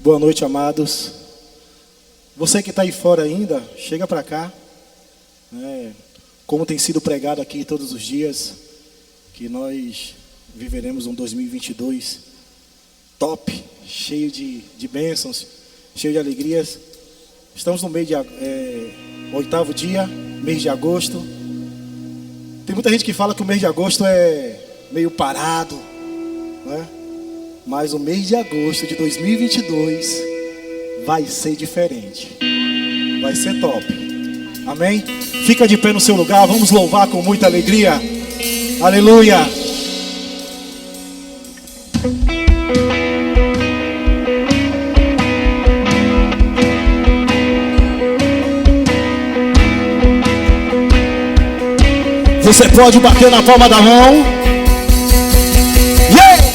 Boa noite, amados. Você que está aí fora ainda, chega para cá. Como tem sido pregado aqui todos os dias, que nós viveremos um 2022 top, cheio de bênçãos, cheio de alegrias. Estamos no mês de 8º dia, mês de agosto. Tem muita gente que fala que o mês de agosto é meio parado, né? Mas o mês de agosto de 2022 vai ser diferente. Vai ser top. Amém? Fica de pé no seu lugar, vamos louvar com muita alegria. Aleluia! Você pode bater na palma da mão. Yeah!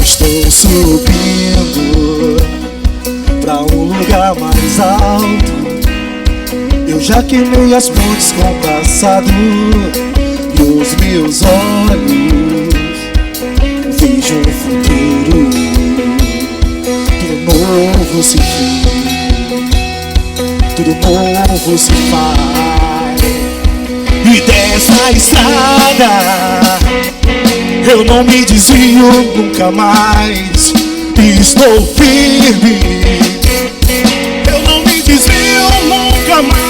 Estou subindo pra um lugar mais alto. Eu já queimei as pontes com o passado e os meus olhos vejo um futuro. Tudo novo se fez, tudo novo se faz. E dessa estrada eu não me desvio nunca mais. Estou firme, eu não me desvio nunca mais.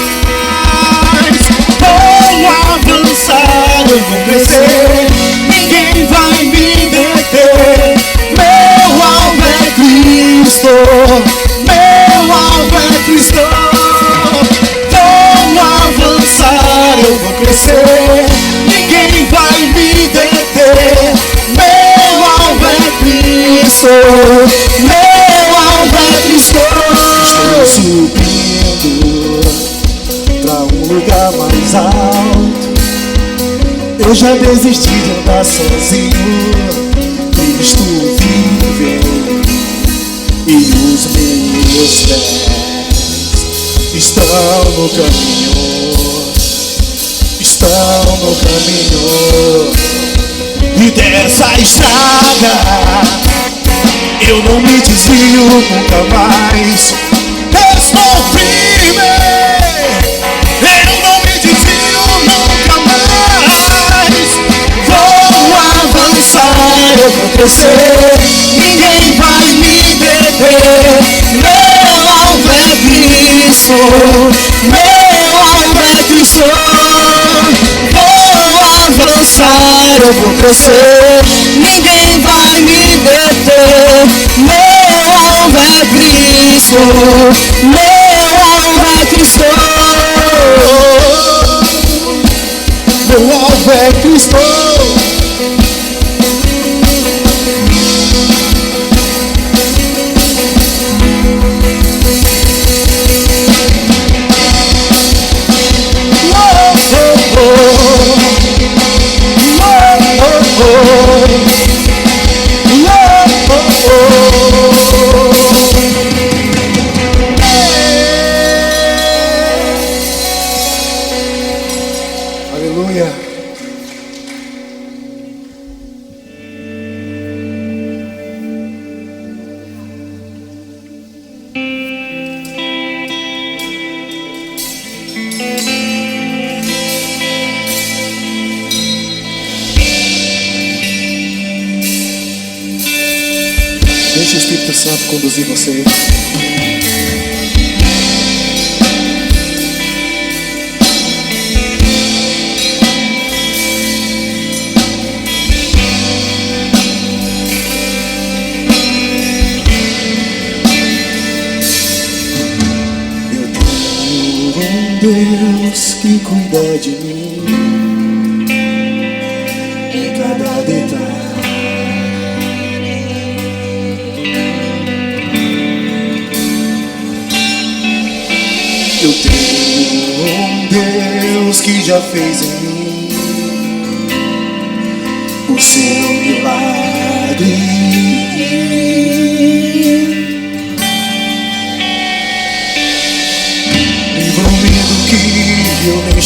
Vou avançar, eu vou crescer, ninguém vai me deter. Meu alvo é Cristo, meu alvo é Cristo. Vou avançar, eu vou crescer, ninguém vai me deter. Meu alvo é Cristo, meu alvo é Cristo. Estou subindo pra um lugar mais alto. Eu já desisti de andar sozinho. Cristo vive e os meus pés estão no caminho, estão no caminho. E dessa estrada eu não me desvio nunca mais. Estou firme, eu não me desvio nunca mais. Vou avançar, eu vou crescer, ninguém vai me deter. Meu alvo é Cristo, meu alvo é Cristo. Vou avançar, eu vou crescer, ninguém vai me deter. Meu alvo é Cristo, meu alvo é Cristo. Meu alvo é Cristo. Aleluia. Deixa o Espírito Santo conduzir você. Deus que cuida de mim em cada detalhe. Eu tenho um Deus que já fez em mim o seu milagre.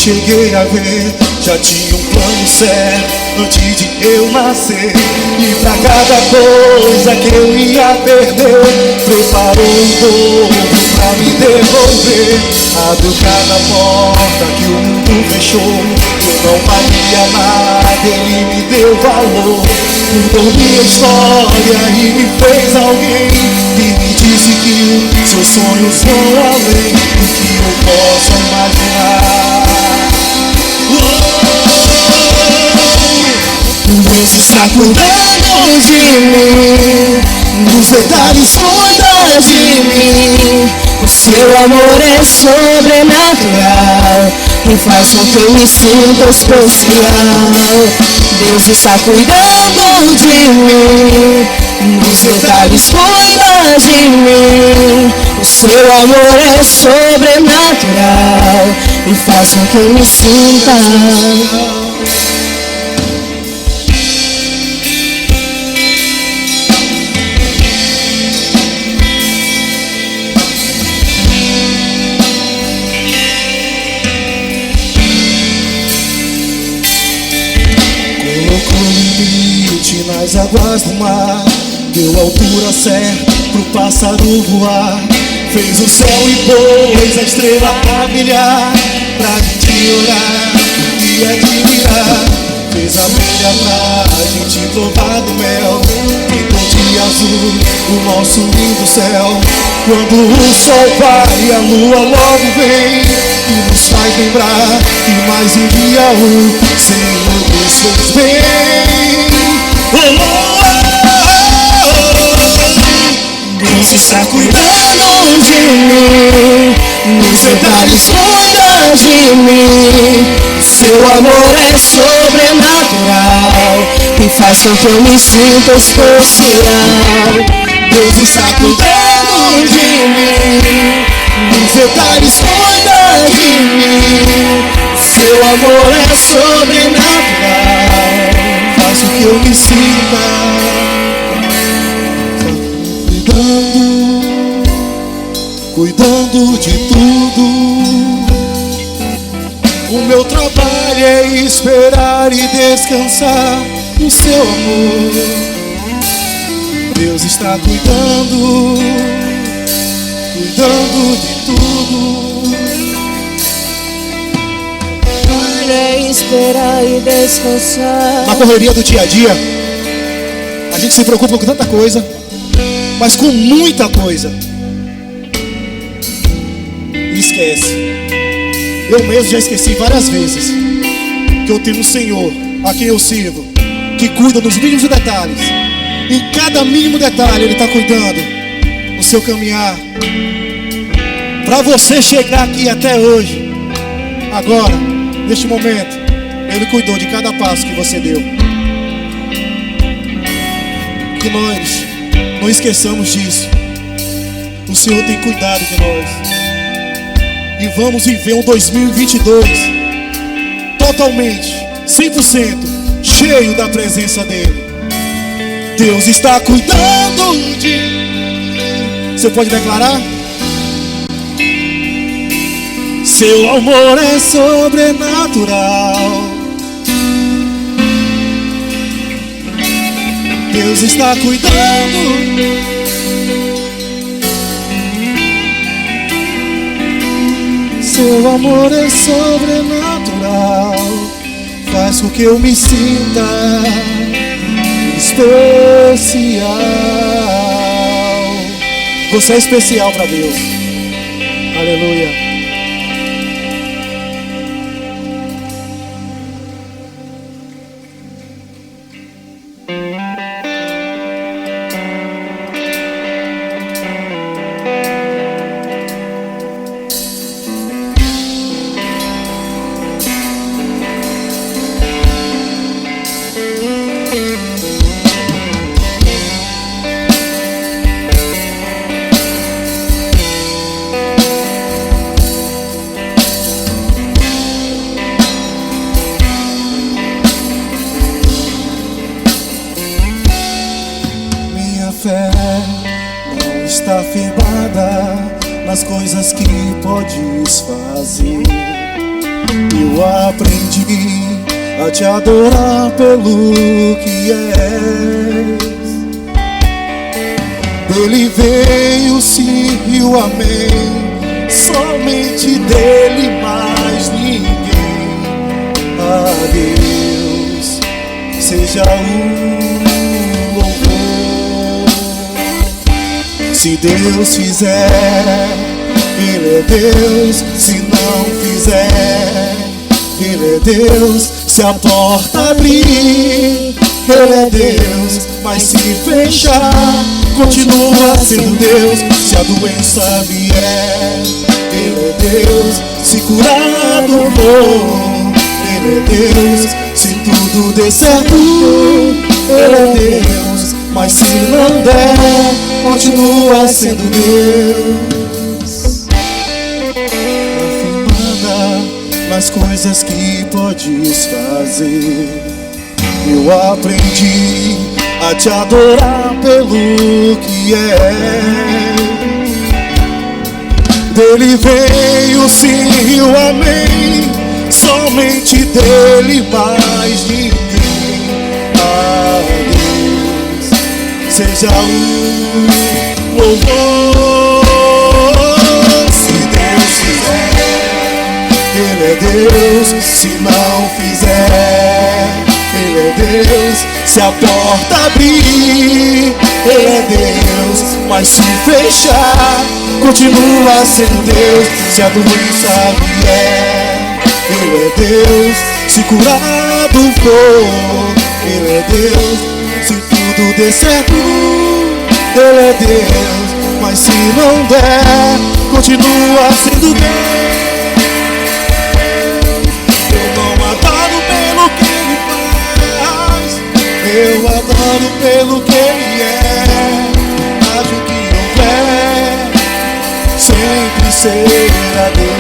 cheguei a ver, já tinha um plano certo antes de eu nascer. E pra cada coisa que eu ia perder, preparou um dobro pra me devolver. Abriu cada porta que o mundo fechou, eu não valia nada, ele me deu valor. Mudou minha história e me fez alguém, e me disse que seus sonhos vão além do que eu posso imaginar. Deus está cuidando de mim, nos detalhes cuida de mim. O seu amor é sobrenatural e faz com que eu me sinta especial. Deus está cuidando de mim, nos detalhes cuida de mim. O seu amor é sobrenatural e faz com que eu me sinta. Nas águas do mar, deu altura certa pro pássaro voar. Fez o céu e pôs a estrela a brilhar, pra gente orar e admirar. Fez a brilha pra gente provar do mel, pintou de azul o nosso lindo céu. Quando o sol vai, a lua logo vem e nos faz lembrar que mais um dia o Senhor Deus fez bem. Deus está cuidando de mim, nos detalhes cuida de mim. O seu amor é sobrenatural e faz com que eu me sinta especial. Deus está cuidando de mim, nos detalhes cuida de mim. O seu amor é sobrenatural, faz com que eu me sinta. Cuidando de tudo. O meu trabalho é esperar e descansar no seu amor. Deus está cuidando, cuidando de tudo. É esperar e descansar. Na correria do dia a dia, a gente se preocupa com tanta coisa, mas com muita coisa, e esquece. Eu mesmo já esqueci várias vezes que eu tenho um Senhor a quem eu sirvo, que cuida dos mínimos detalhes. Em cada mínimo detalhe Ele está cuidando no seu caminhar, para você chegar aqui até hoje. Agora, neste momento, Ele cuidou de cada passo que você deu. Que nós não esqueçamos disso. O Senhor tem cuidado de nós. E vamos viver um 2022 totalmente, 100% cheio da presença dEle. Deus está cuidando de... Você pode declarar? Seu amor é sobrenatural. Deus está cuidando. Seu amor é sobrenatural, faz com que eu me sinta especial. Você é especial para Deus. Aleluia. Fé não está firmada nas coisas que podes fazer. Eu aprendi a te adorar pelo que és. Dele veio o sim e o amém, somente dele, mais ninguém. A Deus seja o louvor. Se Deus fizer, Ele é Deus. Se não fizer, Ele é Deus. Se a porta abrir, Ele é Deus. Mas se fechar, continua sendo Deus. Se a doença vier, Ele é Deus. Se curar do for, Ele é Deus. Se tudo der certo, Ele é Deus. Mas se não der, continua sendo Deus. Afirmada nas coisas que podes fazer, eu aprendi a te adorar pelo que é. Dele veio o sim e o amém, somente dele, mais ninguém. A Deus seja o louvor. Se Deus fizer, Ele é Deus. Se não fizer, Ele é Deus. Se a porta abrir, Ele é Deus. Mas se fechar, continua sendo Deus. Se a doença vier, Ele é Deus. Se curado for, Ele é Deus. Se tudo der certo, Ele é Deus. Mas se não der, continua sendo Deus. Eu não adoro pelo que Ele faz, eu adoro pelo que Ele é. Haja o que houver, sempre será Deus.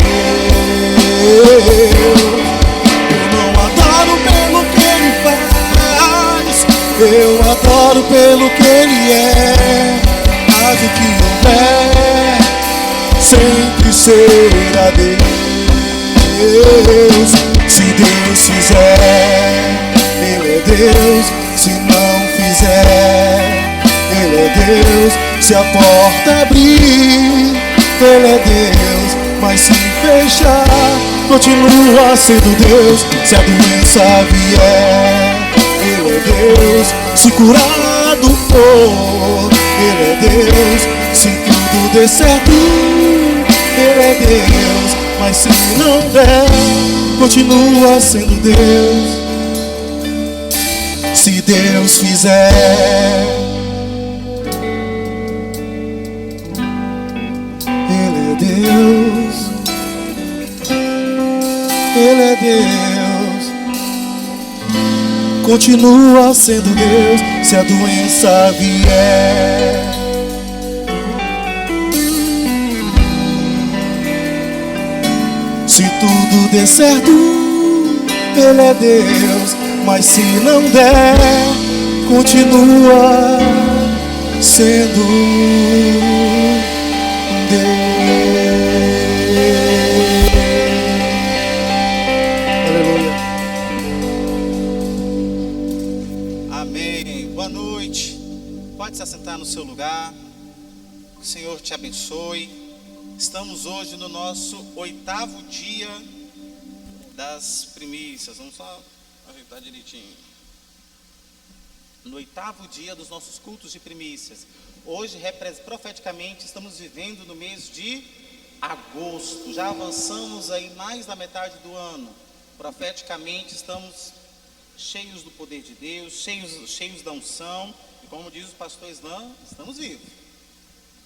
Eu não adoro pelo que Ele faz, eu adoro pelo que Ele é. Haja o que houver, sempre será Deus. Se Deus fizer, Ele é Deus. Se não fizer, Ele é Deus. Se a porta abrir, Ele é Deus. Mas se fechar, continua sendo Deus. Se a doença vier, Ele é Deus. Se curado for, Ele é Deus. Se tudo der certo, Ele é Deus. Mas se não der, continua sendo Deus. Se Deus fizer, Ele é Deus. Ele é Deus. Continua sendo Deus. Se a doença vier, se tudo der certo, Ele é Deus. Mas se não der, continua sendo Deus. Aleluia. Amém. Boa noite. Pode se assentar no seu lugar. Que o Senhor te abençoe. Estamos hoje no nosso 8º dia das primícias. Vamos só ajeitar direitinho. No 8º dia dos nossos cultos de primícias. Hoje, profeticamente, estamos vivendo no mês de agosto. Já avançamos aí mais da metade do ano. Profeticamente, estamos cheios do poder de Deus, cheios da unção. E como diz o pastor Islam, estamos vivos.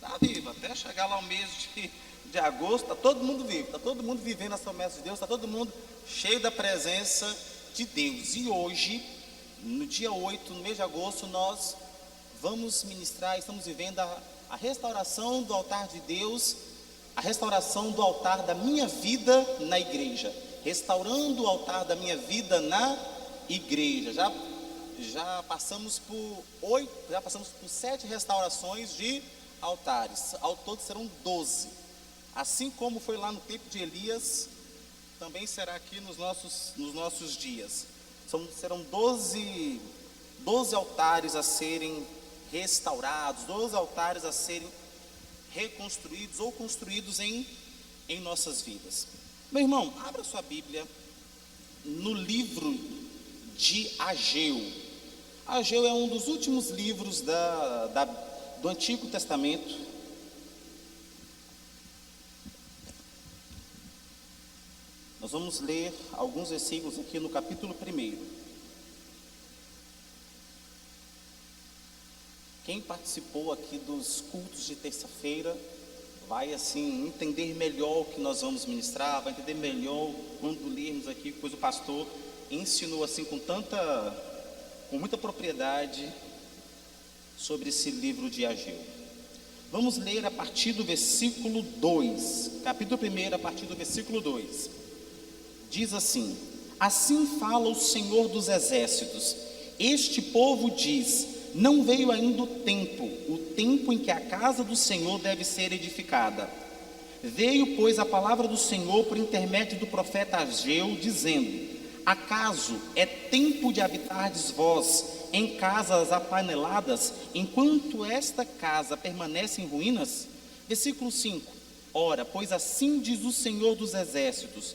Está vivo, até chegar lá o mês de agosto, está todo mundo vivo, está todo mundo vivendo as promessas de Deus, está todo mundo cheio da presença de Deus. E hoje, no dia 8, no mês de agosto, nós vamos ministrar, estamos vivendo a restauração do altar de Deus, a restauração do altar da minha vida na igreja, restaurando o altar da minha vida na igreja. Já passamos por 7 restaurações de altares, ao todo serão 12. Assim como foi lá no tempo de Elias, também será aqui nos nossos dias. Serão 12 altares a serem restaurados, 12 altares a serem reconstruídos ou construídos em nossas vidas. Meu irmão, abra sua Bíblia no livro de Ageu. Ageu é um dos últimos livros do Antigo Testamento. Nós vamos ler alguns versículos aqui no capítulo 1. Quem participou aqui dos cultos de terça-feira vai assim entender melhor o que nós vamos ministrar, vai entender melhor quando lermos aqui, pois o pastor ensinou assim com muita propriedade sobre esse livro de Ageu. Vamos ler a partir do versículo 2, capítulo 1, a partir do versículo 2. Diz assim: assim fala o Senhor dos Exércitos, este povo diz: não veio ainda o tempo em que a casa do Senhor deve ser edificada. Veio, pois, a palavra do Senhor por intermédio do profeta Ageu, dizendo: acaso é tempo de habitardes vós em casas apaneladas, enquanto esta casa permanece em ruínas? Versículo 5: ora, pois assim diz o Senhor dos Exércitos: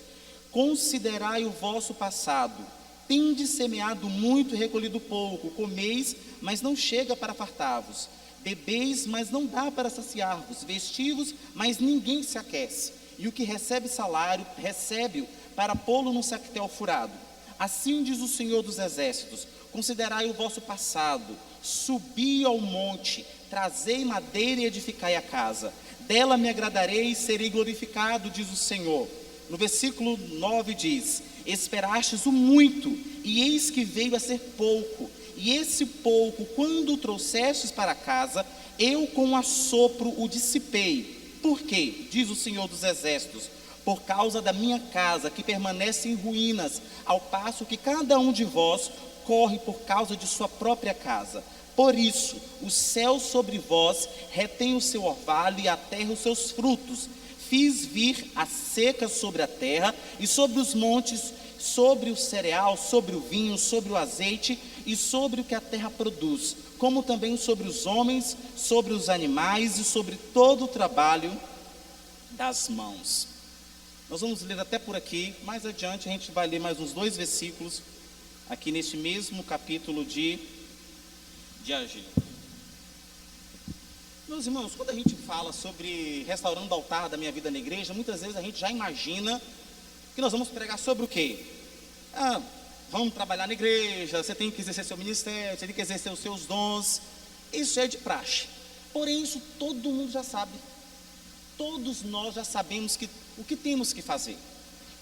considerai o vosso passado, tendes semeado muito e recolhido pouco, comeis, mas não chega para fartar-vos, bebeis, mas não dá para saciar-vos, vestivos, mas ninguém se aquece, e o que recebe salário, recebe-o para pô-lo num sectel furado. Assim diz o Senhor dos Exércitos: considerai o vosso passado, subi ao monte, trazei madeira e edificai a casa, dela me agradarei e serei glorificado, diz o Senhor. No versículo 9 diz: esperastes o muito, e eis que veio a ser pouco, e esse pouco, quando o trouxestes para casa, eu com um assopro o dissipei. Por quê? Diz o Senhor dos Exércitos: por causa da minha casa, que permanece em ruínas, ao passo que cada um de vós corre por causa de sua própria casa. Por isso, o céu sobre vós retém o seu orvalho e a terra os seus frutos. Fiz vir a seca sobre a terra e sobre os montes, sobre o cereal, sobre o vinho, sobre o azeite e sobre o que a terra produz, como também sobre os homens, sobre os animais e sobre todo o trabalho das mãos. Nós vamos ler até por aqui, mais adiante a gente vai ler mais uns 2 versículos, aqui neste mesmo capítulo de Ageu. Meus irmãos, quando a gente fala sobre restaurando o altar da minha vida na igreja, muitas vezes a gente já imagina que nós vamos pregar sobre o quê? Vamos trabalhar na igreja, você tem que exercer seu ministério, você tem que exercer os seus dons. Isso é de praxe. Porém, isso todo mundo já sabe. Todos nós já sabemos o que temos que fazer.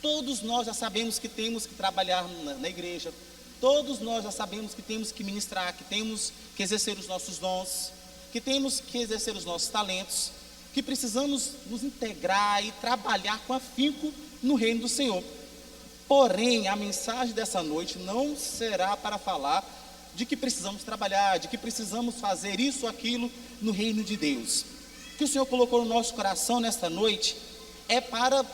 Todos nós já sabemos que temos que trabalhar na igreja. Todos nós já sabemos que temos que ministrar, que temos que exercer os nossos dons, que temos que exercer os nossos talentos, que precisamos nos integrar e trabalhar com afinco no reino do Senhor. Porém, a mensagem dessa noite não será para falar de que precisamos trabalhar, de que precisamos fazer isso ou aquilo no reino de Deus. O que o Senhor colocou no nosso coração nesta noite é para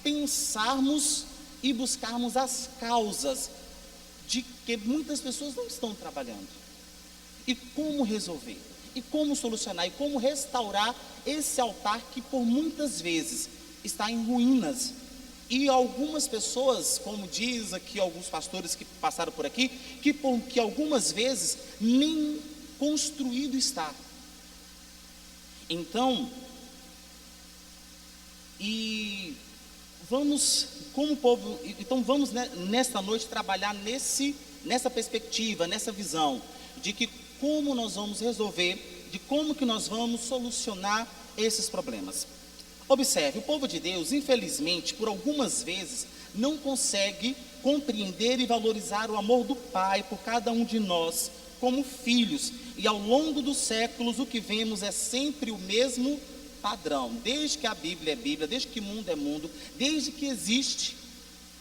pensarmos e buscarmos as causas de que muitas pessoas não estão trabalhando. E como resolver, e como solucionar, e como restaurar esse altar que por muitas vezes está em ruínas. E algumas pessoas, como diz aqui alguns pastores que passaram por aqui, que algumas vezes nem construído está. Então, vamos nesta noite trabalhar nessa perspectiva, nessa visão de que como nós vamos resolver, de como que nós vamos solucionar esses problemas. Observe, o povo de Deus, infelizmente, por algumas vezes, não consegue compreender e valorizar o amor do Pai por cada um de nós como filhos. E ao longo dos séculos, o que vemos é sempre o mesmo padrão. Desde que a Bíblia é Bíblia, desde que o mundo é mundo, desde que existe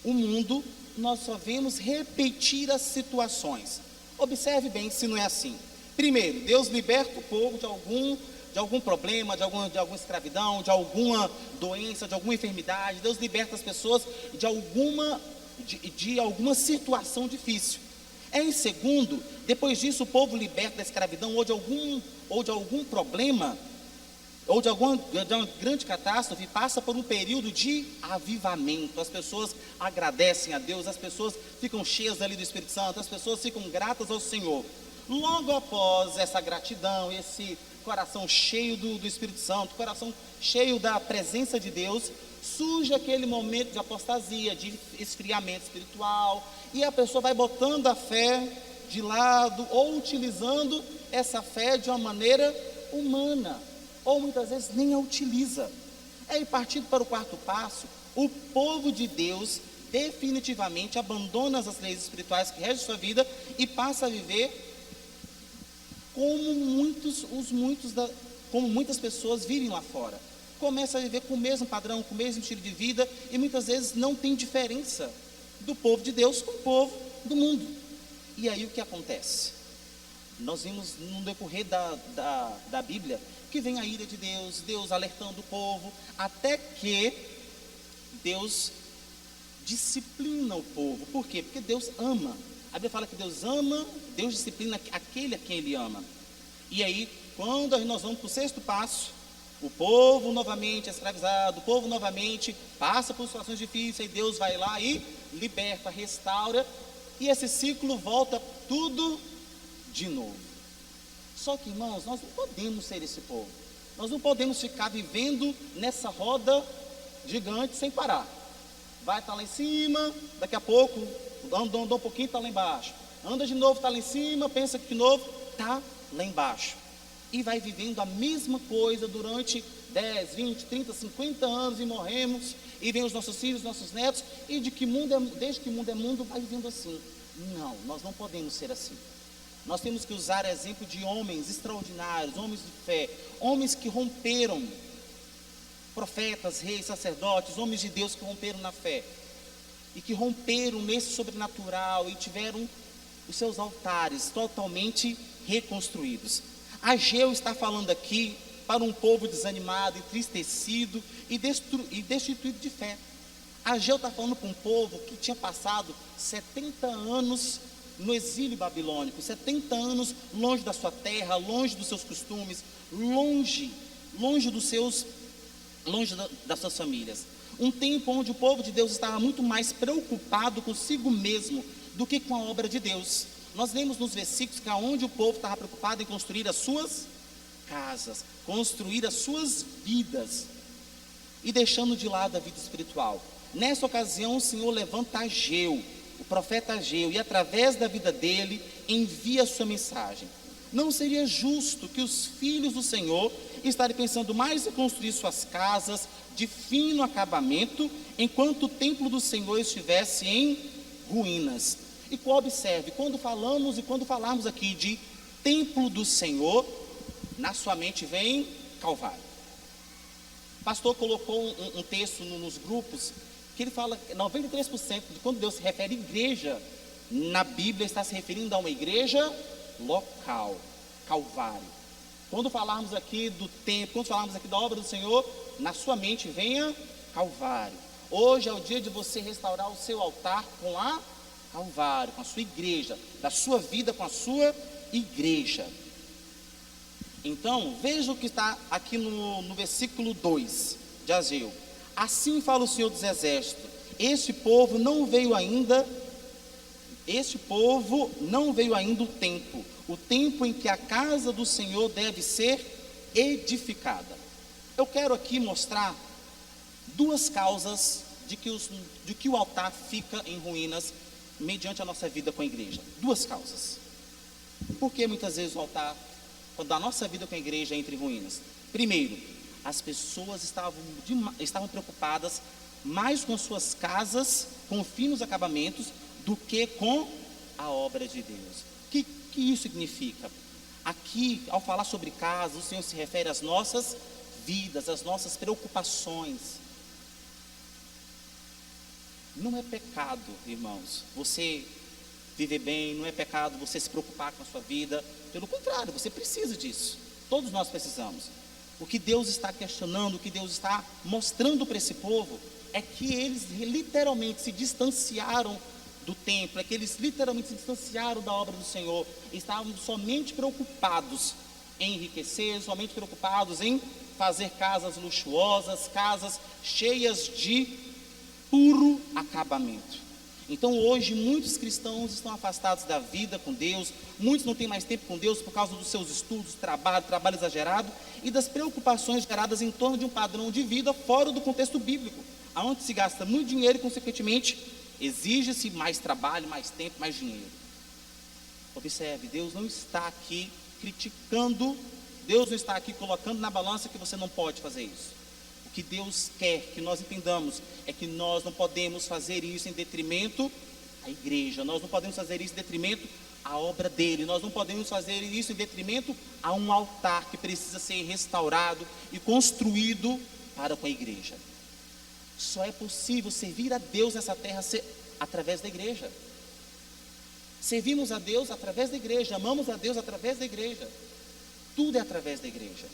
o mundo, nós só vemos repetir as situações. Observe bem se não é assim. Primeiro, Deus liberta o povo de algum problema, de alguma escravidão, de alguma doença, de alguma enfermidade. Deus liberta as pessoas de alguma situação difícil. Em segundo, depois disso o povo liberta da escravidão ou de algum problema, ou de uma grande catástrofe, passa por um período de avivamento. As pessoas agradecem a Deus, as pessoas ficam cheias ali do Espírito Santo, as pessoas ficam gratas ao Senhor. Logo após essa gratidão, esse coração cheio do Espírito Santo, coração cheio da presença de Deus, surge aquele momento de apostasia, de esfriamento espiritual, e a pessoa vai botando a fé de lado, ou utilizando essa fé de uma maneira humana, ou muitas vezes nem a utiliza. Aí, partindo para o quarto passo, o povo de Deus definitivamente abandona as leis espirituais que regem sua vida e passa a viver como muitas pessoas vivem lá fora. Começa a viver com o mesmo padrão, com o mesmo estilo de vida, e muitas vezes não tem diferença do povo de Deus com o povo do mundo. E aí o que acontece? Nós vimos no decorrer da Bíblia que vem a ira de Deus, Deus alertando o povo, até que Deus disciplina o povo. Por quê? Porque Deus ama. A Bíblia fala que Deus ama, Deus disciplina aquele a quem Ele ama. E aí, quando nós vamos para o sexto passo, o povo novamente é escravizado, o povo novamente passa por situações difíceis, e Deus vai lá e liberta, restaura, e esse ciclo volta tudo de novo. Só que, irmãos, nós não podemos ser esse povo. Nós não podemos ficar vivendo nessa roda gigante sem parar. Vai estar lá em cima, daqui a pouco, anda um pouquinho, está lá embaixo. Anda de novo, está lá em cima, pensa que de novo, está lá embaixo. E vai vivendo a mesma coisa durante 10, 20, 30, 50 anos e morremos. E vem os nossos filhos, nossos netos, e desde que o mundo é mundo, vai vivendo assim. Não, nós não podemos ser assim. Nós temos que usar exemplo de homens extraordinários, homens de fé, homens que romperam, profetas, reis, sacerdotes, homens de Deus que romperam na fé, e que romperam nesse sobrenatural, e tiveram os seus altares totalmente reconstruídos. Ageu está falando aqui para um povo desanimado, entristecido e destituído de fé. Ageu está falando para um povo que tinha passado 70 anos no exílio babilônico, 70 anos longe da sua terra, longe dos seus costumes, longe das suas famílias. Um tempo onde o povo de Deus estava muito mais preocupado consigo mesmo do que com a obra de Deus. Nós lemos nos versículos que onde o povo estava preocupado em construir as suas casas, construir as suas vidas, e deixando de lado a vida espiritual. Nessa ocasião o Senhor levanta Ageu, o profeta Ageu, e através da vida dele envia a sua mensagem. Não seria justo que os filhos do Senhor estarem pensando mais em construir suas casas de fino acabamento, enquanto o templo do Senhor estivesse em ruínas. E observe, quando falarmos aqui de templo do Senhor, na sua mente vem Calvário. O pastor colocou um texto nos grupos, que ele fala que 93% de quando Deus se refere à igreja, na Bíblia está se referindo a uma igreja local, Calvário. Quando falarmos aqui do templo, quando falarmos aqui da obra do Senhor, na sua mente venha Calvário. Hoje é o dia de você restaurar o seu altar com a Calvário, com a sua igreja, da sua vida com a sua igreja. Então, veja o que está aqui no versículo 2 de Ageu. Assim fala o Senhor dos Exércitos: este povo não veio ainda o tempo em que a casa do Senhor deve ser edificada. Eu quero aqui mostrar duas causas de que o altar fica em ruínas mediante a nossa vida com a igreja. Duas causas. Por que muitas vezes o altar, quando a nossa vida com a igreja entra em ruínas? Primeiro, as pessoas estavam preocupadas mais com as suas casas, com finos acabamentos, do que com a obra de Deus. O que isso significa? Aqui, ao falar sobre casa, o Senhor se refere às nossas vidas, às nossas preocupações. Não é pecado, irmãos, você viver bem, não é pecado você se preocupar com a sua vida. Pelo contrário, você precisa disso. Todos nós precisamos. O que Deus está questionando, o que Deus está mostrando para esse povo, é que eles literalmente se distanciaram do templo, é que eles literalmente se distanciaram da obra do Senhor, estavam somente preocupados em enriquecer, somente preocupados em fazer casas luxuosas, casas cheias de puro acabamento. Então hoje muitos cristãos estão afastados da vida com Deus, muitos não têm mais tempo com Deus por causa dos seus estudos, trabalho exagerado e das preocupações geradas em torno de um padrão de vida fora do contexto bíblico, onde se gasta muito dinheiro e consequentemente exige-se mais trabalho, mais tempo, mais dinheiro. Observe, Deus não está aqui criticando, Deus não está aqui colocando na balança que você não pode fazer isso. O que Deus quer que nós entendamos é que nós não podemos fazer isso em detrimento à igreja, nós não podemos fazer isso em detrimento à obra dele, nós não podemos fazer isso em detrimento a um altar que precisa ser restaurado e construído para com a igreja. Só é possível servir a Deus nessa terra através da igreja. Servimos a Deus através da igreja, amamos a Deus através da igreja. Tudo é através da igreja.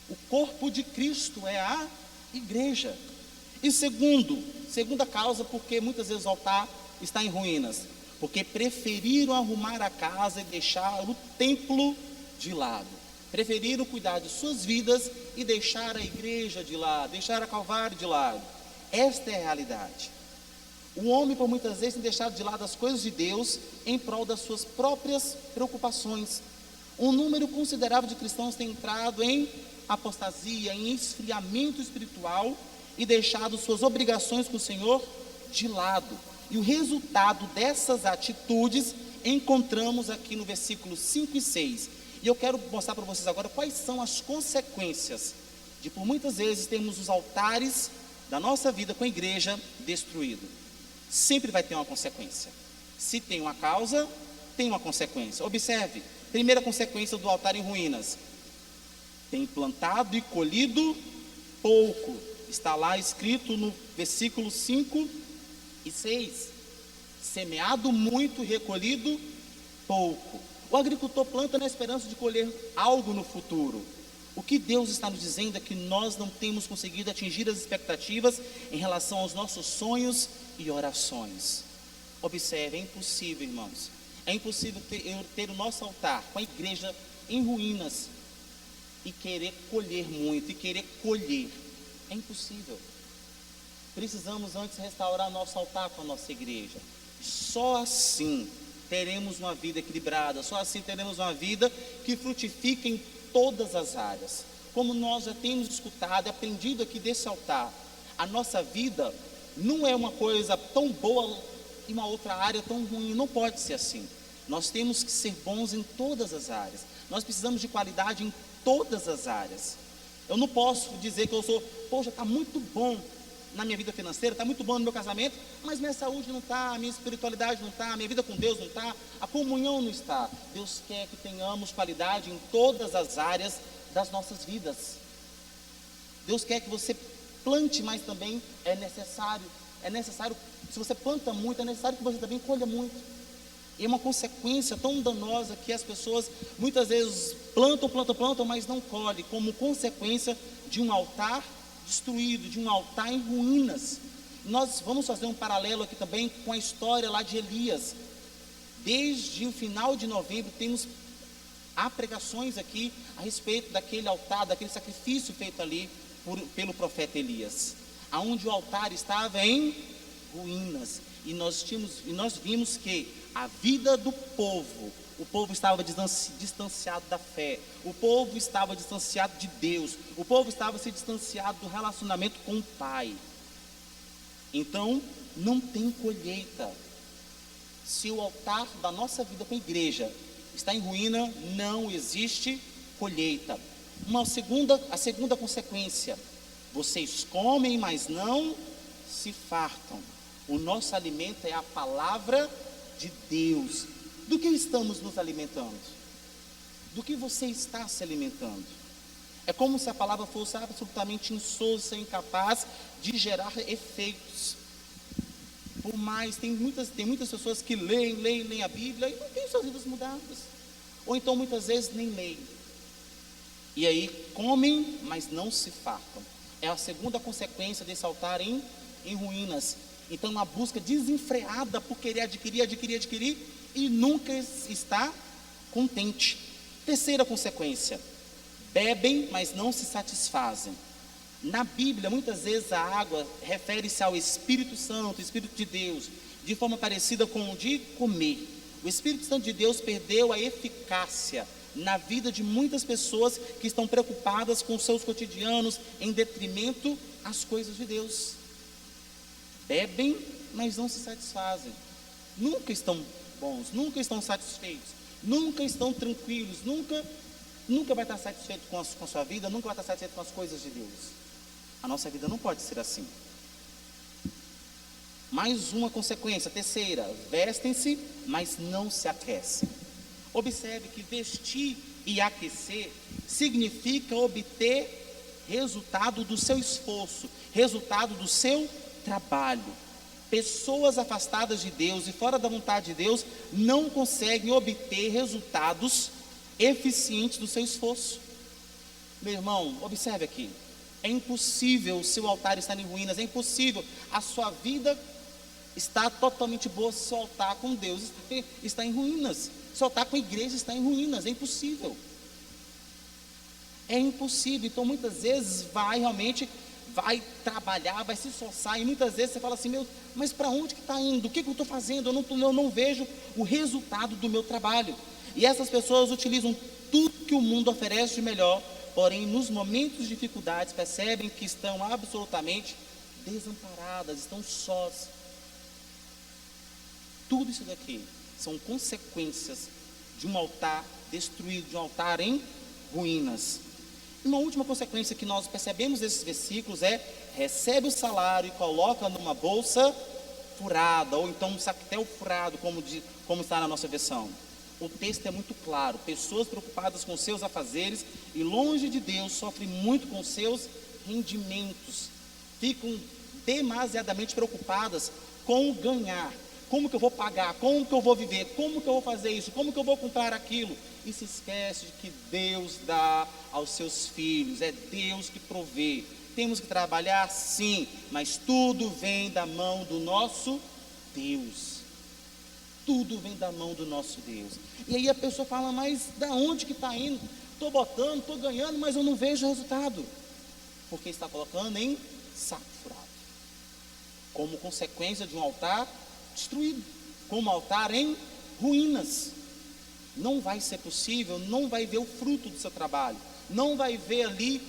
O corpo de Cristo é a igreja. E segunda causa, porque muitas vezes o altar está em ruínas, porque preferiram arrumar a casa e deixar o templo de lado. Preferiram cuidar de suas vidas e deixar a igreja de lado, deixar a Calvário de lado. Esta é a realidade. O homem, por muitas vezes, tem deixado de lado as coisas de Deus em prol das suas próprias preocupações. Um número considerável de cristãos tem entrado em apostasia, em esfriamento espiritual e deixado suas obrigações com o Senhor de lado. E o resultado dessas atitudes encontramos aqui no versículo 5 e 6. E eu quero mostrar para vocês agora quais são as consequências de por muitas vezes termos os altares da nossa vida com a igreja destruído. Sempre vai ter uma consequência. Se tem uma causa, tem uma consequência. Observe, primeira consequência do altar em ruínas: tem plantado e colhido pouco. Está lá escrito no versículo 5 e 6. Semeado muito e recolhido pouco. O agricultor planta na esperança de colher algo no futuro. O que Deus está nos dizendo é que nós não temos conseguido atingir as expectativas em relação aos nossos sonhos e orações. Observe, é impossível, irmãos. É impossível ter o nosso altar com a igreja em ruínas e querer colher muito, e querer colher. É impossível. Precisamos antes restaurar nosso altar com a nossa igreja. Só assim teremos uma vida equilibrada, só assim teremos uma vida que frutifique em todas as áreas. Como nós já temos escutado e aprendido aqui desse altar, a nossa vida não é uma coisa tão boa e uma outra área tão ruim, não pode ser assim. Nós temos que ser bons em todas as áreas, nós precisamos de qualidade em todas as áreas. Eu não posso dizer que eu sou, poxa, está muito bom na minha vida financeira, está muito bom no meu casamento, mas minha saúde não está, a minha espiritualidade não está, a minha vida com Deus não está, a comunhão não está. Deus quer que tenhamos qualidade em todas as áreas das nossas vidas. Deus quer que você plante, mas também é necessário, se você planta muito, é necessário que você também colha muito. E é uma consequência tão danosa que as pessoas muitas vezes plantam, mas não colhem, como consequência de um altar destruído, de um altar em ruínas. Nós vamos fazer um paralelo aqui também com a história lá de Elias. Desde o final de novembro temos pregações aqui a respeito daquele altar, daquele sacrifício feito ali pelo profeta Elias, aonde o altar estava em ruínas. E nós vimos que a vida do povo, o povo estava distanciado da fé, o povo estava distanciado de Deus, o povo estava se distanciado do relacionamento com o Pai. Então, não tem colheita. Se o altar da nossa vida com a igreja está em ruína, não existe colheita. A segunda consequência: vocês comem, mas não se fartam. O nosso alimento é a palavra de Deus. Do que estamos nos alimentando? Do que você está se alimentando? É como se a palavra fosse absolutamente insossa, incapaz de gerar efeitos. Por mais, tem muitas pessoas que leem a Bíblia e não têm suas vidas mudadas. Ou então muitas vezes nem leem. E aí comem, mas não se fartam. É a segunda consequência desse altar em ruínas. Então, uma busca desenfreada por querer adquirir e nunca está contente. Terceira consequência: bebem, mas não se satisfazem. Na Bíblia, muitas vezes a água refere-se ao Espírito Santo, Espírito de Deus, de forma parecida com o de comer. O Espírito Santo de Deus perdeu a eficácia na vida de muitas pessoas que estão preocupadas com seus cotidianos em detrimento às coisas de Deus. Bebem, mas não se satisfazem. Nunca estão bons, nunca estão satisfeitos, nunca estão tranquilos, nunca vai estar satisfeito com a sua vida, nunca vai estar satisfeito com as coisas de Deus. A nossa vida não pode ser assim. Mais uma consequência, terceira: vestem-se, mas não se aquecem. Observe que vestir e aquecer significa obter resultado do seu esforço, resultado do seu trabalho. Pessoas afastadas de Deus e fora da vontade de Deus não conseguem obter resultados eficientes do seu esforço. Meu irmão, observe aqui: é impossível o seu altar estar em ruínas, é impossível a sua vida estar totalmente boa se o seu altar com Deus está em ruínas, se o altar com a igreja está em ruínas. É impossível. É impossível. Então muitas vezes vai trabalhar, vai se esforçar, e muitas vezes você fala assim: mas para onde que está indo? O que eu estou fazendo? Eu não vejo o resultado do meu trabalho. E essas pessoas utilizam tudo que o mundo oferece de melhor, porém nos momentos de dificuldades percebem que estão absolutamente desamparadas, estão sós. Tudo isso daqui são consequências de um altar destruído, de um altar em ruínas. Uma última consequência que nós percebemos desses versículos é: recebe o salário e coloca numa bolsa furada, ou então um sactel furado, como está na nossa versão. O texto é muito claro: pessoas preocupadas com seus afazeres e longe de Deus sofrem muito com seus rendimentos, ficam demasiadamente preocupadas com o ganhar. Como que eu vou pagar? Como que eu vou viver? Como que eu vou fazer isso? Como que eu vou comprar aquilo? E se esquece de que Deus dá aos seus filhos, é Deus que provê. Temos que trabalhar, sim, mas tudo vem da mão do nosso Deus. Tudo vem da mão do nosso Deus. E aí a pessoa fala: mas da onde que está indo? Estou botando, estou ganhando, mas eu não vejo resultado. Porque está colocando em saco furado, como consequência de um altar destruído, como altar em ruínas. Não vai ser possível, não vai ver o fruto do seu trabalho, não vai ver ali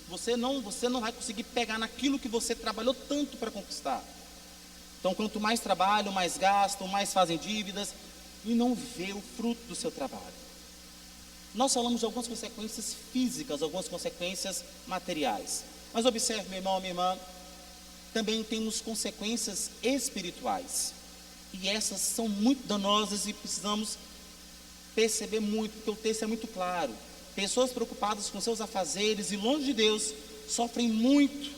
você não vai conseguir pegar naquilo que você trabalhou tanto para conquistar. Então, quanto mais trabalham, mais gastam, mais fazem dívidas e não vê o fruto do seu trabalho. Nós falamos de algumas consequências físicas, algumas consequências materiais, mas observe, meu irmão, minha irmã, também temos consequências espirituais, e essas são muito danosas e precisamos perceber muito, porque o texto é muito claro. Pessoas preocupadas com seus afazeres e longe de Deus sofrem muito.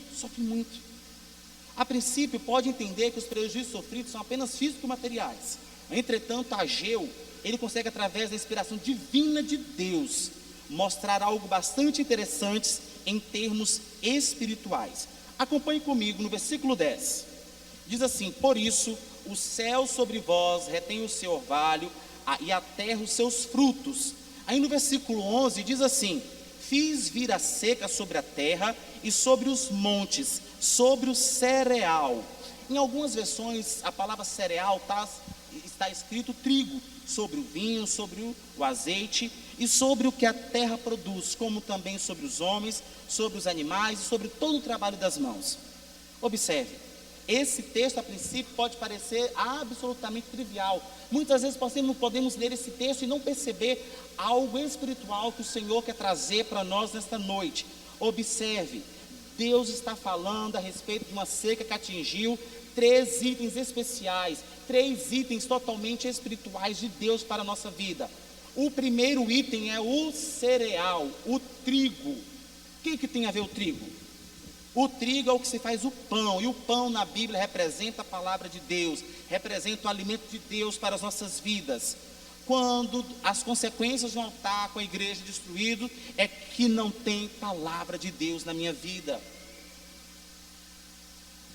A princípio pode entender que os prejuízos sofridos são apenas físico-materiais. Entretanto, Ageu, ele consegue, através da inspiração divina de Deus, mostrar algo bastante interessante em termos espirituais. Acompanhe comigo no versículo 10. Diz assim: por isso o céu sobre vós retém o seu orvalho e a terra os seus frutos. Aí no versículo 11 diz assim: fiz vir a seca sobre a terra e sobre os montes, sobre o cereal. Em algumas versões a palavra cereal está escrito trigo, sobre o vinho, sobre o azeite e sobre o que a terra produz, como também sobre os homens, sobre os animais e sobre todo o trabalho das mãos. Observe, esse texto a princípio pode parecer absolutamente trivial. Muitas vezes podemos ler esse texto e não perceber algo espiritual que o Senhor quer trazer para nós nesta noite. Observe, Deus está falando a respeito de uma seca que atingiu 3 itens especiais, 3 itens totalmente espirituais de Deus para a nossa vida. O primeiro item é o cereal, o trigo. O que tem a ver o trigo? O trigo é o que se faz o pão, e o pão na Bíblia representa a palavra de Deus, representa o alimento de Deus para as nossas vidas. quando as consequências de um altar com a igreja destruído é que não tem palavra de Deus na minha vida.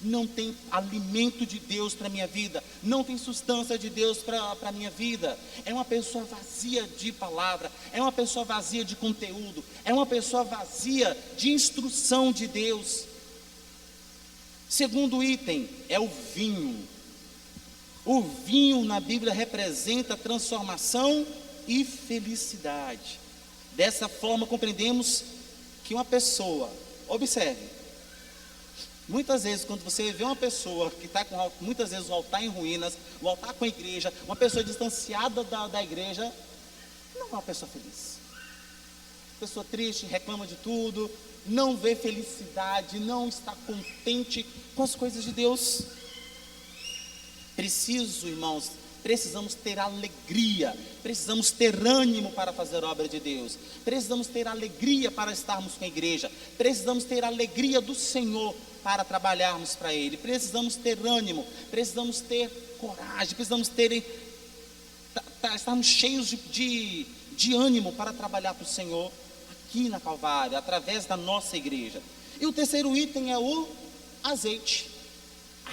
Não tem alimento de Deus para a minha vida, não tem substância de Deus para a minha vida. É uma pessoa vazia de palavra, é uma pessoa vazia de conteúdo, é uma pessoa vazia de instrução de Deus. Segundo item é o vinho. O vinho na Bíblia representa transformação e felicidade. Dessa forma compreendemos que uma pessoa, observe, muitas vezes quando você vê uma pessoa que está com muitas vezes o altar em ruínas, o altar com a igreja, uma pessoa distanciada da igreja, não é uma pessoa feliz. Pessoa triste, reclama de tudo, não vê felicidade, não está contente com as coisas de Deus. Irmãos, precisamos ter alegria, precisamos ter ânimo para fazer a obra de Deus, precisamos ter alegria para estarmos com a igreja, precisamos ter alegria do Senhor para trabalharmos para Ele, precisamos ter ânimo, precisamos ter coragem, precisamos estarmos cheios de ânimo para trabalhar para o Senhor aqui na Calvário, através da nossa igreja. E o terceiro item é o azeite.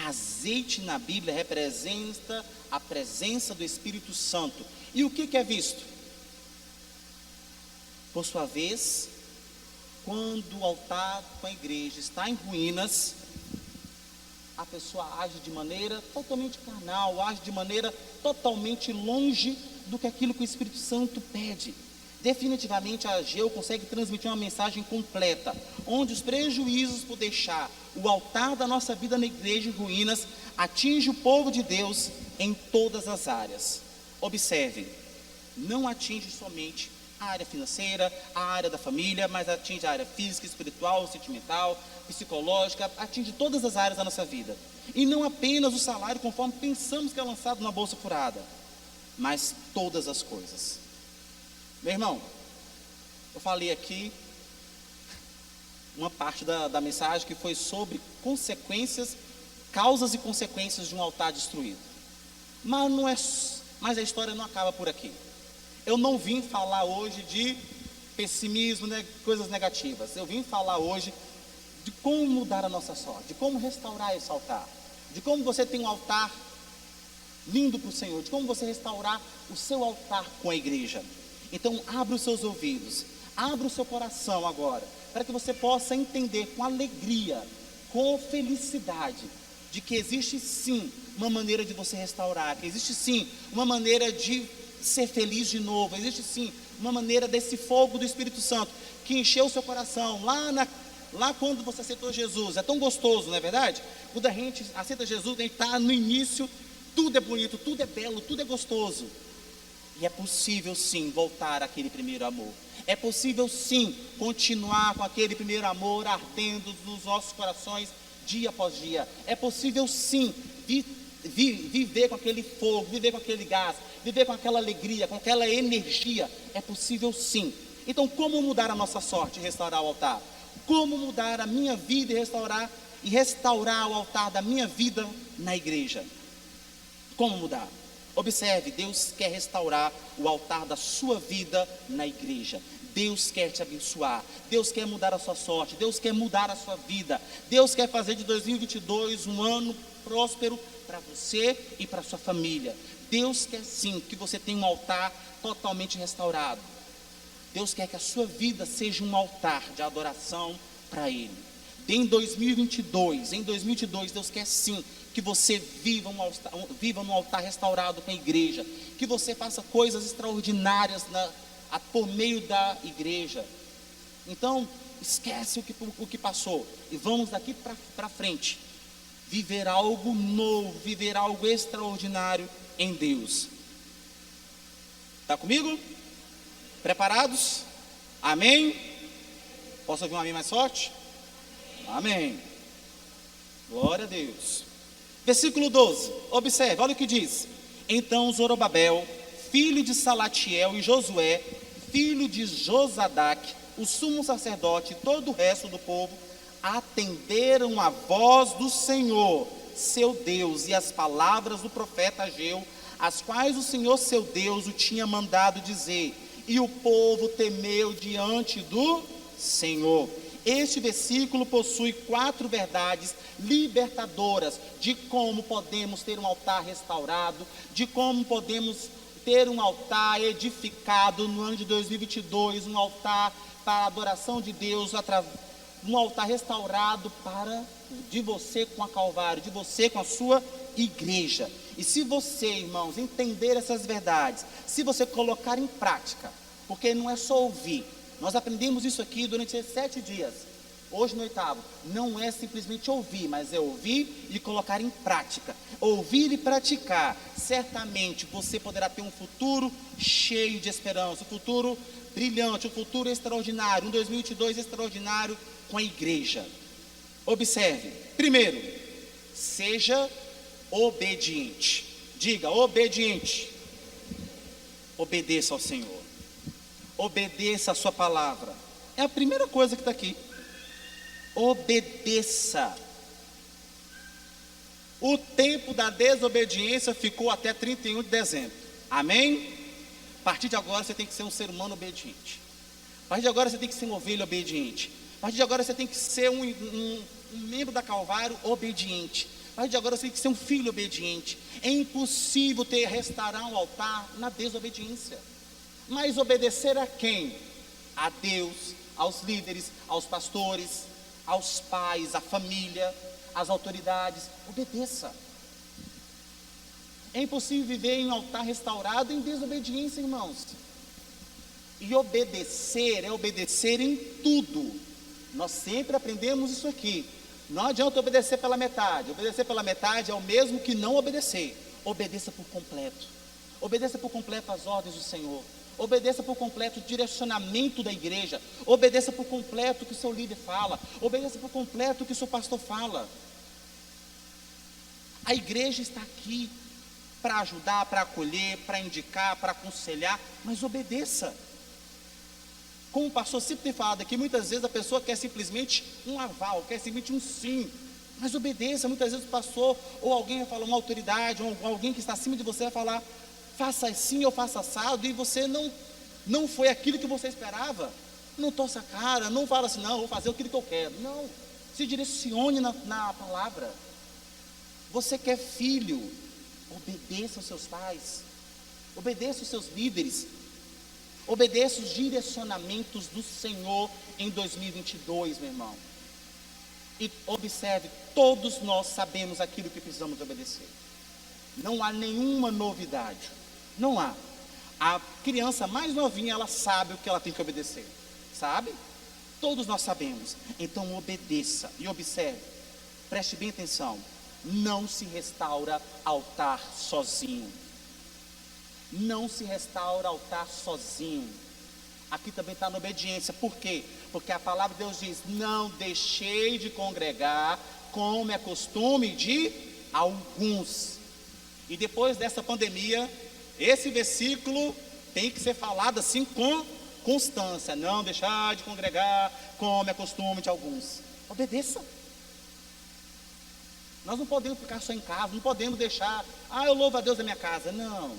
Azeite na Bíblia representa a presença do Espírito Santo. E o que é visto? Por sua vez, quando o altar com a igreja está em ruínas, a pessoa age de maneira totalmente carnal, age de maneira totalmente longe do que aquilo que o Espírito Santo pede. Definitivamente a Ageu consegue transmitir uma mensagem completa, onde os prejuízos por deixar o altar da nossa vida na igreja em ruínas atinge o povo de Deus em todas as áreas. Observe, não atinge somente a área financeira, a área da família, mas atinge a área física, espiritual, sentimental, psicológica, atinge todas as áreas da nossa vida. E não apenas o salário conforme pensamos que é lançado na bolsa furada, mas todas as coisas. Meu irmão, eu falei aqui uma parte da mensagem que foi sobre consequências, causas e consequências de um altar destruído. Mas a história não acaba por aqui. Eu não vim falar hoje de pessimismo, coisas negativas. Eu vim falar hoje de como mudar a nossa sorte, de como restaurar esse altar, de como você tem um altar lindo para o Senhor, de como você restaurar o seu altar com a igreja. Então, abra os seus ouvidos, abra o seu coração agora, para que você possa entender com alegria, com felicidade, de que existe sim uma maneira de você restaurar, que existe sim uma maneira de ser feliz de novo, existe sim uma maneira desse fogo do Espírito Santo, que encheu o seu coração, lá quando você aceitou Jesus. É tão gostoso, não é verdade? Quando a gente aceita Jesus, a gente está no início, tudo é bonito, tudo é belo, tudo é gostoso. E é possível sim voltar àquele primeiro amor. É possível sim continuar com aquele primeiro amor ardendo nos nossos corações dia após dia. É possível sim viver com aquele fogo, viver com aquele gás, viver com aquela alegria, com aquela energia. É possível sim. Então, como mudar a nossa sorte e restaurar o altar? Como mudar a minha vida e restaurar o altar da minha vida na igreja? Como mudar? Observe, Deus quer restaurar o altar da sua vida na igreja. Deus quer te abençoar, Deus quer mudar a sua sorte, Deus quer mudar a sua vida. Deus quer fazer de 2022 um ano próspero para você e para a sua família. Deus quer sim que você tenha um altar totalmente restaurado. Deus quer que a sua vida seja um altar de adoração para Ele. Em 2022, Deus quer sim que você viva num altar restaurado com a igreja, que você faça coisas extraordinárias por meio da igreja. Então, esquece o que passou e vamos daqui para frente viver algo novo, viver algo extraordinário em Deus. Está comigo? Preparados? Amém? Posso ouvir um amém mais forte? Amém. Glória a Deus. Versículo 12, observe, olha o que diz. Então Zorobabel, filho de Salatiel, e Josué, filho de Josadaque, o sumo sacerdote e todo o resto do povo, atenderam a voz do Senhor, seu Deus, e as palavras do profeta Ageu, as quais o Senhor seu Deus o tinha mandado dizer, e o povo temeu diante do Senhor. Este versículo possui 4 verdades libertadoras de como podemos ter um altar restaurado, de como podemos ter um altar edificado no ano de 2022, um altar para a adoração de Deus, um altar restaurado de você com a Calvário, de você com a sua igreja. E se você, irmãos, entender essas verdades, se você colocar em prática, porque não é só ouvir, nós aprendemos isso aqui durante esses 7 dias, hoje no 8º, não é simplesmente ouvir, mas é ouvir e colocar em prática, ouvir e praticar, certamente você poderá ter um futuro cheio de esperança, um futuro brilhante, um futuro extraordinário, um 2022 extraordinário com a igreja. Observe, primeiro, seja obediente. Diga, obediente. Obedeça ao Senhor. Obedeça a sua palavra. É a primeira coisa que está aqui. Obedeça. O tempo da desobediência ficou até 31 de dezembro. Amém? A partir de agora você tem que ser um ser humano obediente. A partir de agora você tem que ser uma ovelha obediente. A partir de agora você tem que ser um membro da Calvário obediente. A partir de agora você tem que ser um filho obediente. É impossível restaurar um altar na desobediência. Mas obedecer a quem? A Deus, aos líderes, aos pastores, aos pais, à família, às autoridades. Obedeça. É impossível viver em um altar restaurado em desobediência, irmãos. E obedecer é obedecer em tudo. Nós sempre aprendemos isso aqui. Não adianta obedecer pela metade. Obedecer pela metade é o mesmo que não obedecer. Obedeça por completo. Obedeça por completo às ordens do Senhor. Obedeça por completo o direcionamento da igreja. Obedeça por completo o que o seu líder fala. Obedeça por completo o que o seu pastor fala. A igreja está aqui para ajudar, para acolher, para indicar, para aconselhar, mas obedeça. Como o pastor sempre tem falado aqui, muitas vezes a pessoa quer simplesmente um aval, quer simplesmente um sim, mas obedeça. Muitas vezes o pastor ou alguém vai falar, uma autoridade, ou alguém que está acima de você vai falar, faça assim ou faça assado, e você não foi aquilo que você esperava. Não torça a cara, não fala assim, não, vou fazer aquilo que eu quero. Não, se direcione na palavra. Você quer filho, obedeça aos seus pais, obedeça aos seus líderes, obedeça os direcionamentos do Senhor em 2022, meu irmão. E observe, todos nós sabemos aquilo que precisamos obedecer. Não há nenhuma novidade. Não há. A criança mais novinha, ela sabe o que ela tem que obedecer. Sabe? Todos nós sabemos. Então obedeça e observe. Preste bem atenção. Não se restaura altar sozinho. Não se restaura altar sozinho. Aqui também está na obediência. Por quê? Porque a palavra de Deus diz, não deixei de congregar, como é costume de alguns. E depois dessa pandemia, esse versículo tem que ser falado assim com constância. Não deixar de congregar, como é costume de alguns. Obedeça. Nós não podemos ficar só em casa, não podemos deixar, eu louvo a Deus na minha casa. Não.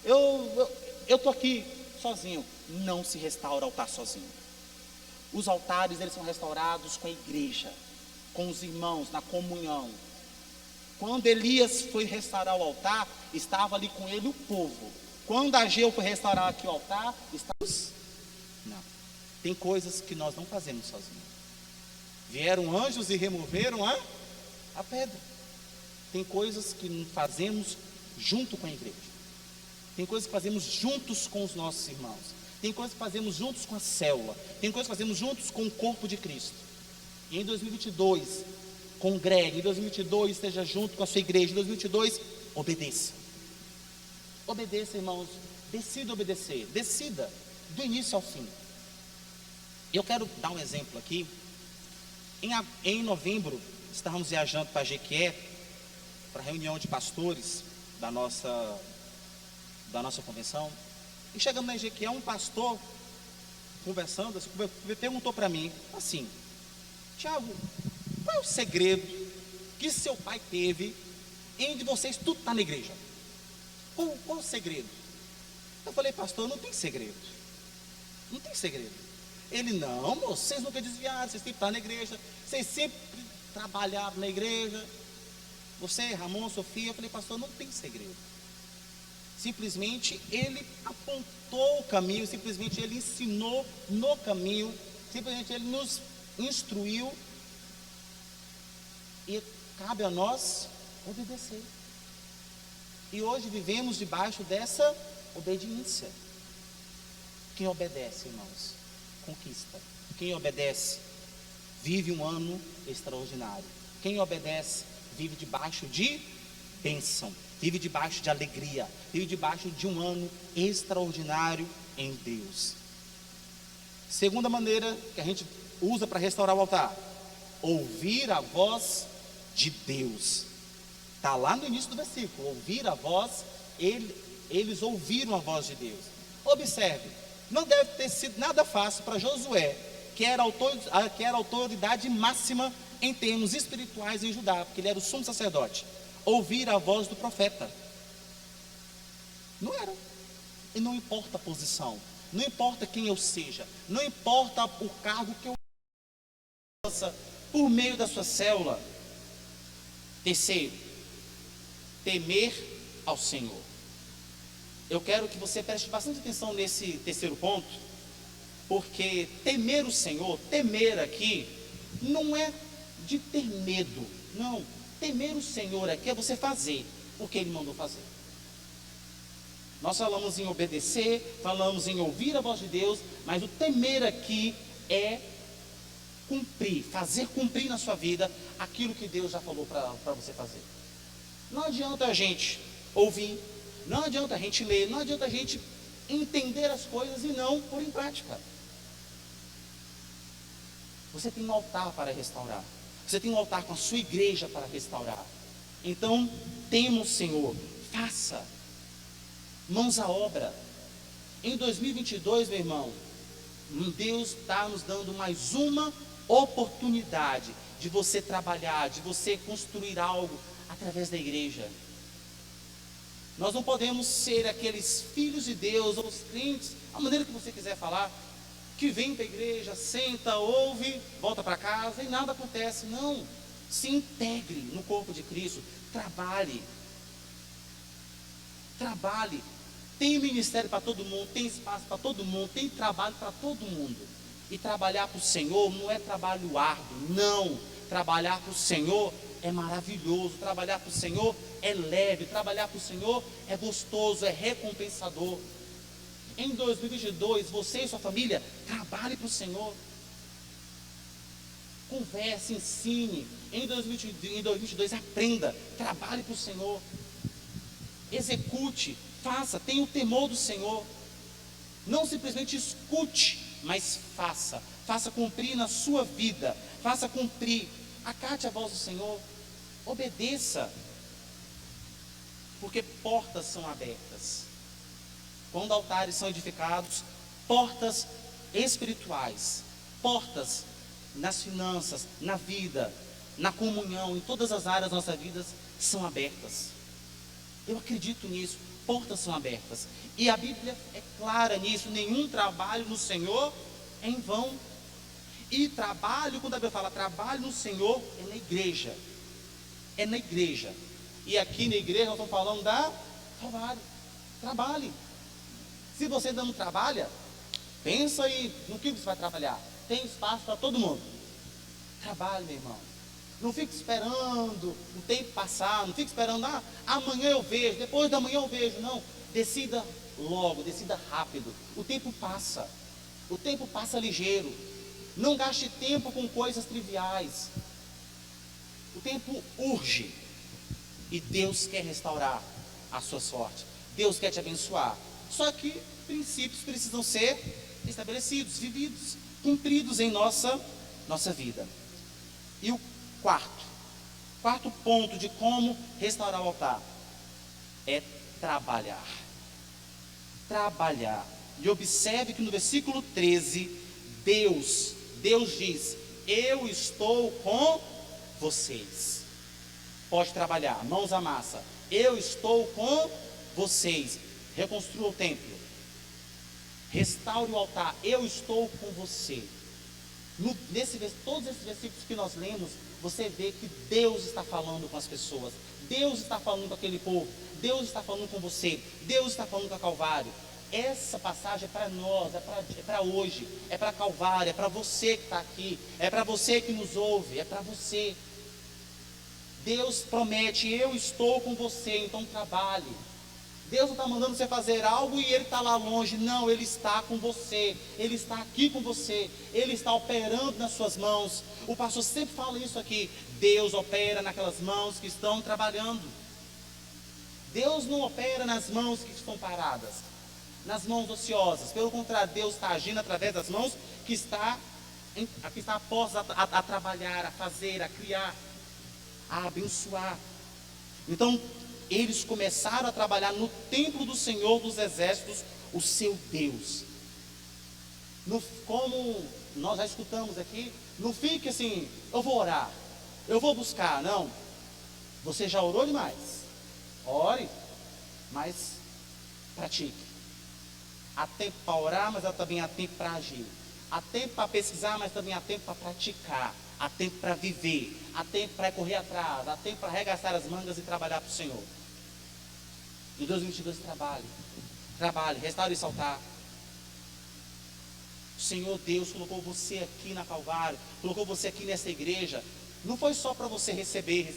Eu estou aqui sozinho. Não se restaura altar sozinho. Os altares, eles são restaurados com a igreja, com os irmãos, na comunhão. Quando Elias foi restaurar o altar, estava ali com ele o povo. Quando Ageu foi restaurar aqui o altar, não. Tem coisas que nós não fazemos sozinhos. Vieram anjos e removeram a pedra. Tem coisas que fazemos junto com a igreja. Tem coisas que fazemos juntos com os nossos irmãos. Tem coisas que fazemos juntos com a célula. Tem coisas que fazemos juntos com o corpo de Cristo. E em 2022, congregue. Em 2022, esteja junto com a sua igreja. Em 2022, obedeça. Obedeça, irmãos. Decida obedecer. Decida, do início ao fim. Eu quero dar um exemplo aqui. Em novembro, estávamos viajando para Jequié, para a reunião de pastores da nossa convenção. E chegando na Jequié, um pastor, conversando, perguntou para mim, assim, Tiago, qual é o segredo que seu pai teve em de vocês tudo estar na igreja? Qual o segredo? Eu falei, pastor, não tem segredo. Não tem segredo. Ele, não, moço, vocês nunca desviaram, vocês sempre estão na igreja, vocês sempre trabalharam na igreja. Você, Ramon, Sofia, eu falei, pastor, não tem segredo. Simplesmente ele apontou o caminho, simplesmente ele ensinou no caminho, simplesmente ele nos instruiu. E cabe a nós obedecer. E hoje vivemos debaixo dessa obediência. Quem obedece, irmãos, conquista. Quem obedece, vive um ano extraordinário. Quem obedece, vive debaixo de bênção, vive debaixo de alegria, vive debaixo de um ano extraordinário em Deus. Segunda maneira que a gente usa para restaurar o altar: ouvir a voz de Deus. Está lá no início do versículo, ouvir a voz, eles ouviram a voz de Deus. Observe, não deve ter sido nada fácil para Josué, que era a autoridade máxima em termos espirituais em Judá, porque ele era o sumo sacerdote, ouvir a voz do profeta. Não era. E não importa a posição, não importa quem eu seja, não importa o cargo que eu faça por meio da sua célula. Terceiro, temer ao Senhor. Eu quero que você preste bastante atenção nesse terceiro ponto, porque temer o Senhor, temer aqui, não é de ter medo, não. Temer o Senhor aqui é você fazer o que Ele mandou fazer. Nós falamos em obedecer, falamos em ouvir a voz de Deus, mas o temer aqui é cumprir, fazer cumprir na sua vida aquilo que Deus já falou para você fazer. Não adianta a gente ouvir, não adianta a gente ler, não adianta a gente entender as coisas e não pôr em prática. Você tem um altar para restaurar, você tem um altar com a sua igreja para restaurar. Então, tema o Senhor, faça, mãos à obra. Em 2022, meu irmão, Deus está nos dando mais uma oportunidade de você trabalhar, de você construir algo através da igreja. Nós não podemos ser aqueles filhos de Deus, ou os crentes, a maneira que você quiser falar, que vem para a igreja, senta, ouve, volta para casa e nada acontece. Não, se integre no corpo de Cristo, trabalhe, tem ministério para todo mundo, tem espaço para todo mundo, tem trabalho para todo mundo. E trabalhar para o Senhor não é trabalho árduo, não. Trabalhar para o Senhor é maravilhoso, trabalhar para o Senhor é leve, trabalhar para o Senhor é gostoso, é recompensador. Em 2022, você e sua família, trabalhe para o Senhor. Converse, ensine. Em 2022, aprenda, trabalhe para o Senhor. Execute, faça, tenha o temor do Senhor. Não simplesmente escute, mas faça. Faça cumprir na sua vida. Faça cumprir. Acate a voz do Senhor. Obedeça. Porque portas são abertas. Quando altares são edificados, portas espirituais, portas nas finanças, na vida, na comunhão, em todas as áreas da nossa vida são abertas. Eu acredito nisso, portas são abertas. E a Bíblia é clara nisso, nenhum trabalho no Senhor é em vão. E trabalho, quando a Bíblia fala trabalho no Senhor, é na igreja. É na igreja. E aqui na igreja nós estamos falando da trabalho. Trabalhe. Se você ainda não trabalha, pensa aí no que você vai trabalhar. Tem espaço para todo mundo. Trabalhe, meu irmão. Não fique esperando o tempo passar, não fique esperando, amanhã eu vejo, depois da manhã eu vejo. Não, decida logo, decida rápido. O tempo passa ligeiro. Não gaste tempo com coisas triviais. O tempo urge. E Deus quer restaurar a sua sorte. Deus quer te abençoar. Só que princípios precisam ser estabelecidos, vividos, cumpridos em nossa vida. E o quarto ponto de como restaurar o altar é trabalhar. Trabalhar. E observe que no versículo 13, Deus diz: eu estou com vocês. Pode trabalhar, mãos à massa. Eu estou com vocês, reconstrua o templo, restaure o altar, eu estou com você. Todos esses versículos que nós lemos, você vê que Deus está falando com as pessoas, Deus está falando com aquele povo, Deus está falando com você, Deus está falando com a Calvário. Essa passagem é para nós, é para hoje, é para Calvário, é para você que está aqui, é para você que nos ouve, é para você. Deus promete, eu estou com você, então trabalhe. Deus não está mandando você fazer algo e Ele está lá longe. Não, Ele está com você. Ele está aqui com você. Ele está operando nas suas mãos. O pastor sempre fala isso aqui. Deus opera naquelas mãos que estão trabalhando. Deus não opera nas mãos que estão paradas, nas mãos ociosas. Pelo contrário, Deus está agindo através das mãos que está postas a trabalhar, a fazer, a criar, a abençoar. Então, eles começaram a trabalhar no templo do Senhor dos Exércitos, o seu Deus. Como nós já escutamos aqui, não fique assim, eu vou orar, eu vou buscar, não. Você já orou demais. Ore, mas pratique. Há tempo para orar, mas também há tempo para agir. Há tempo para pesquisar, mas também há tempo para praticar. Há tempo para viver. Há tempo para correr atrás. Há tempo para arregaçar as mangas e trabalhar para o Senhor. Em 2022, trabalhe, restaure esse altar. O Senhor Deus colocou você aqui na Calvário, colocou você aqui nessa igreja. Não foi só para você receber e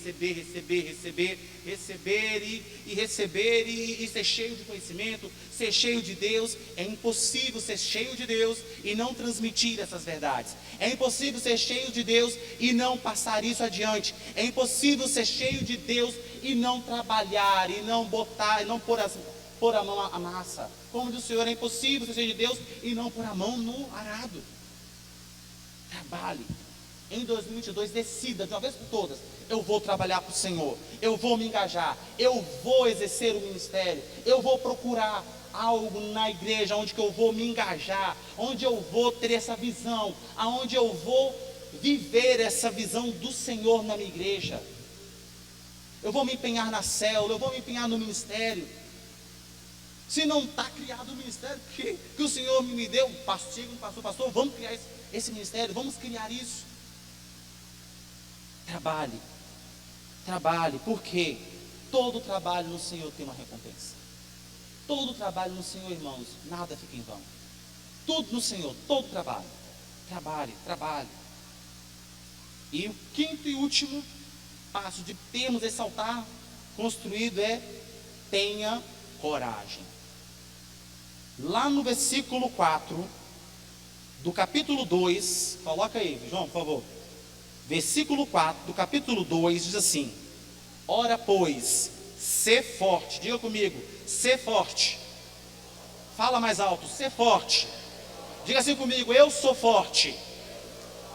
ser cheio de conhecimento, ser cheio de Deus. É impossível ser cheio de Deus e não transmitir essas verdades. É impossível ser cheio de Deus e não passar isso adiante. É impossível ser cheio de Deus e não trabalhar, e não botar, e não pôr a mão à massa. Como diz o Senhor, é impossível ser cheio de Deus e não pôr a mão no arado. Trabalhe. Em 2022, decida de uma vez por todas: eu vou trabalhar para o Senhor, eu vou me engajar, eu vou exercer o ministério, eu vou procurar algo na igreja onde que eu vou me engajar, onde eu vou ter essa visão, aonde eu vou viver essa visão do Senhor na minha igreja. Eu vou me empenhar na célula, eu vou me empenhar no ministério. Se não está criado o ministério que o Senhor me deu, pastor, vamos criar esse ministério, vamos criar isso. Trabalhe, porque todo trabalho no Senhor tem uma recompensa. Todo trabalho no Senhor, irmãos, nada fica em vão. Tudo no Senhor, todo trabalho. Trabalhe. E o quinto e último passo de termos esse altar construído é: tenha coragem. Lá no versículo 4 do capítulo 2, coloca aí, João, por favor. Versículo 4 do capítulo 2 diz assim: ora, pois, sê forte. Diga comigo, sê forte. Fala mais alto, sê forte. Diga assim comigo: eu sou forte.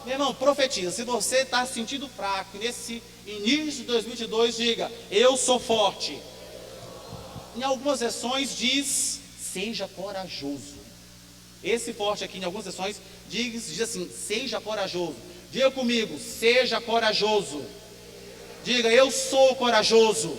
Meu irmão, profetiza. Se você está se sentindo fraco nesse início de 2022, diga: eu sou forte. Em algumas versões diz: seja corajoso. Esse forte aqui, em algumas versões, diz assim: seja corajoso. Diga comigo, seja corajoso. Diga, eu sou corajoso.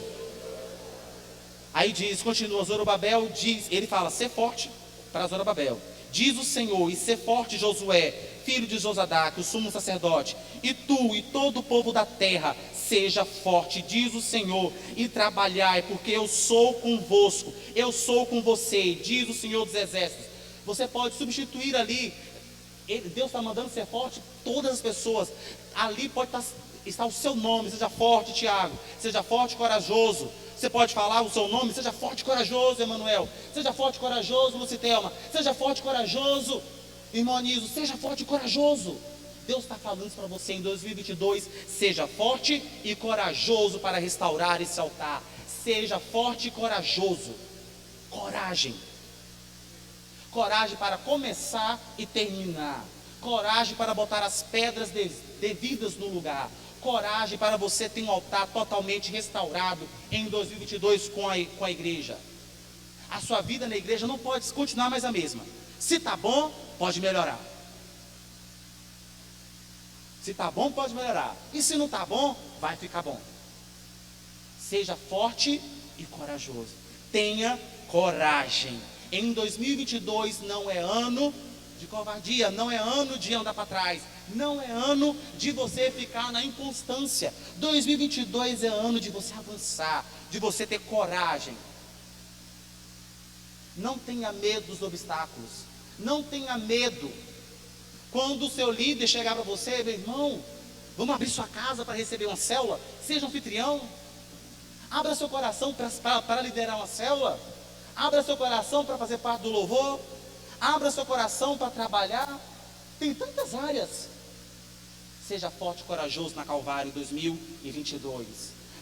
Aí diz, continua, Zorobabel diz, ele fala: ser forte para Zorobabel. Diz o Senhor: e ser forte, Josué, filho de Josadaque, o sumo sacerdote, e tu e todo o povo da terra, seja forte, diz o Senhor, e trabalhai, porque eu sou convosco, eu sou com você, diz o Senhor dos Exércitos. Você pode substituir ali. Deus está mandando ser forte, todas as pessoas. Ali pode estar o seu nome: seja forte, Tiago, seja forte, corajoso. Você pode falar o seu nome: seja forte, corajoso, Emanuel, seja forte, corajoso, Lucitelma, seja forte, corajoso, irmão Anísio, seja forte e corajoso. Deus está falando isso para você em 2022. Seja forte e corajoso para restaurar esse altar. Seja forte e corajoso. Coragem para começar e terminar. Coragem para botar as pedras devidas no lugar. Coragem para você ter um altar totalmente restaurado em 2022 com a igreja. A sua vida na igreja não pode continuar mais a mesma. Se está bom, pode melhorar. Se está bom, pode melhorar. E se não está bom, vai ficar bom. Seja forte e corajoso. Tenha coragem. Em 2022 não é ano de covardia, não é ano de andar para trás, não é ano de você ficar na inconstância. 2022 é ano de você avançar, de você ter coragem. Não tenha medo dos obstáculos, não tenha medo. Quando o seu líder chegar para você, meu irmão, vamos abrir sua casa para receber uma célula, seja anfitrião, abra seu coração para liderar uma célula, abra seu coração para fazer parte do louvor, abra seu coração para trabalhar, tem tantas áreas. Seja forte e corajoso na Calvário 2022.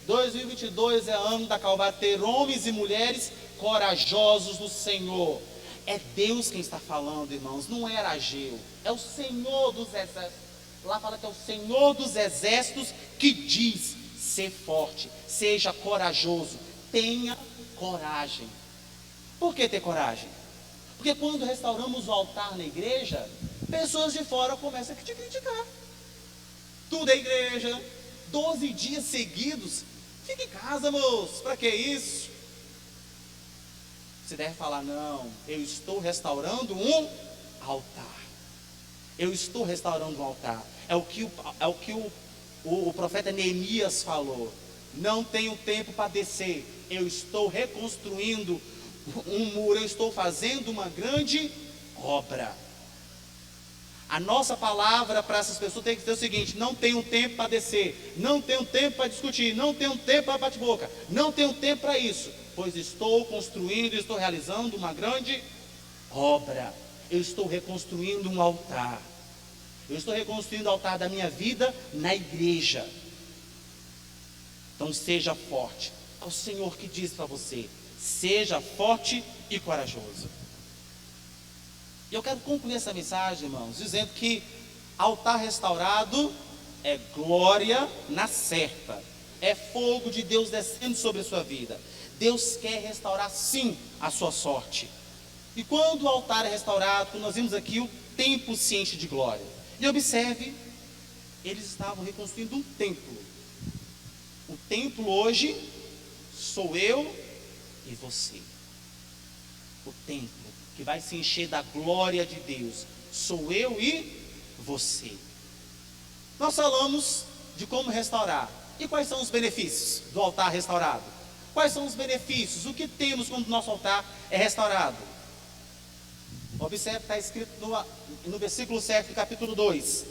2022 é ano da Calvário, ter homens e mulheres corajosos no Senhor. É Deus quem está falando, irmãos, não é Ageu, é o Senhor dos exércitos. Lá fala que é o Senhor dos exércitos que diz: ser forte, seja corajoso, tenha coragem. Por que ter coragem? Porque quando restauramos o altar na igreja, pessoas de fora começam a te criticar. Tudo é igreja, 12 dias seguidos, fica em casa, moço, para que isso? Você deve falar: não, eu estou restaurando um altar. Eu estou restaurando um altar. É o que o profeta Neemias falou: não tenho tempo para descer, eu estou reconstruindo um muro, eu estou fazendo uma grande obra. A nossa palavra para essas pessoas tem que ser o seguinte: não tenho tempo para descer, não tenho tempo para discutir, não tenho tempo para bate-boca, não tenho tempo para isso, pois estou construindo, estou realizando uma grande obra. Eu estou reconstruindo um altar. Eu estou reconstruindo o altar da minha vida na igreja. Então seja forte. É o Senhor que diz para você: seja forte e corajoso. E eu quero concluir essa mensagem, irmãos, dizendo que altar restaurado é glória na certa. É fogo de Deus descendo sobre a sua vida. Deus quer restaurar sim a sua sorte. E quando o altar é restaurado, quando nós vimos aqui, o templo se enche de glória. E observe, eles estavam reconstruindo um templo. O templo hoje sou eu e você. O templo que vai se encher da glória de Deus sou eu e você. Nós falamos de como restaurar. E quais são os benefícios do altar restaurado? Quais são os benefícios? O que temos quando o nosso altar é restaurado? Observe, está escrito no versículo 7 do capítulo 2: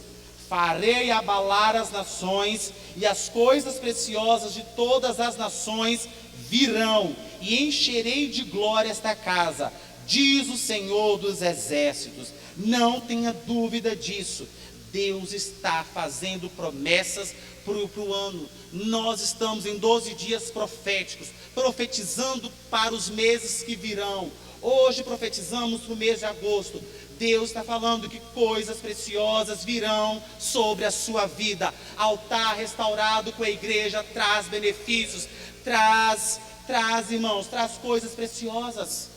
farei abalar as nações, e as coisas preciosas de todas as nações virão, e encherei de glória esta casa, diz o Senhor dos exércitos. Não tenha dúvida disso. Deus está fazendo promessas para o ano. Nós estamos em 12 dias proféticos, profetizando para os meses que virão. Hoje profetizamos para o mês de agosto. Deus está falando que coisas preciosas virão sobre a sua vida. Altar restaurado com a igreja traz benefícios, traz, irmãos, traz coisas preciosas.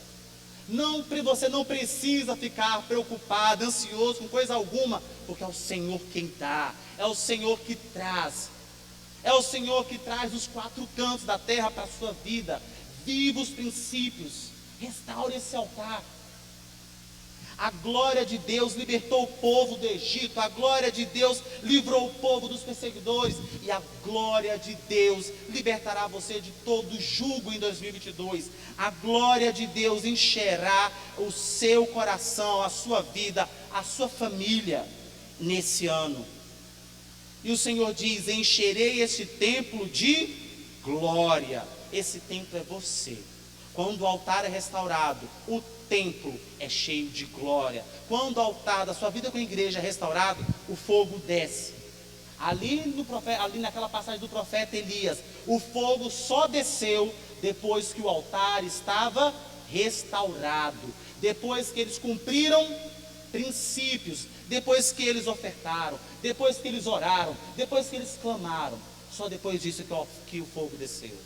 Você não precisa ficar preocupado, ansioso com coisa alguma, porque é o Senhor quem dá, é o Senhor que traz. É o Senhor que traz os 4 cantos da terra para a sua vida. Viva os princípios. Restaure esse altar. A glória de Deus libertou o povo do Egito. A glória de Deus livrou o povo dos perseguidores. E a glória de Deus libertará você de todo jugo em 2022. A glória de Deus encherá o seu coração, a sua vida, a sua família nesse ano. E o Senhor diz: encherei esse templo de glória. Esse templo é você. Quando o altar é restaurado, o templo é cheio de glória. Quando o altar da sua vida com a igreja é restaurado, o fogo desce. Ali naquela passagem do profeta Elias, o fogo só desceu depois que o altar estava restaurado, depois que eles cumpriram princípios, depois que eles ofertaram, depois que eles oraram, depois que eles clamaram. Só depois disso que o fogo desceu.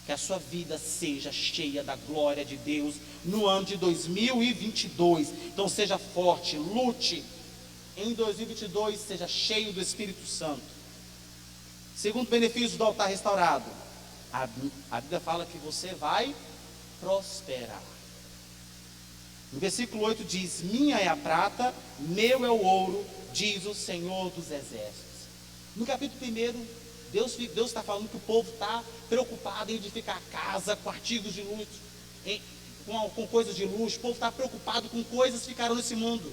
Que a sua vida seja cheia da glória de Deus no ano de 2022. Então seja forte, lute. Em 2022 seja cheio do Espírito Santo. Segundo benefício do altar restaurado: A Bíblia fala que você vai prosperar. No versículo 8 diz: minha é a prata, meu é o ouro, diz o Senhor dos Exércitos. No capítulo 1, Deus está falando que o povo está preocupado em edificar casa com artigos de luxo, com coisas de luxo. O povo está preocupado com coisas que ficaram nesse mundo.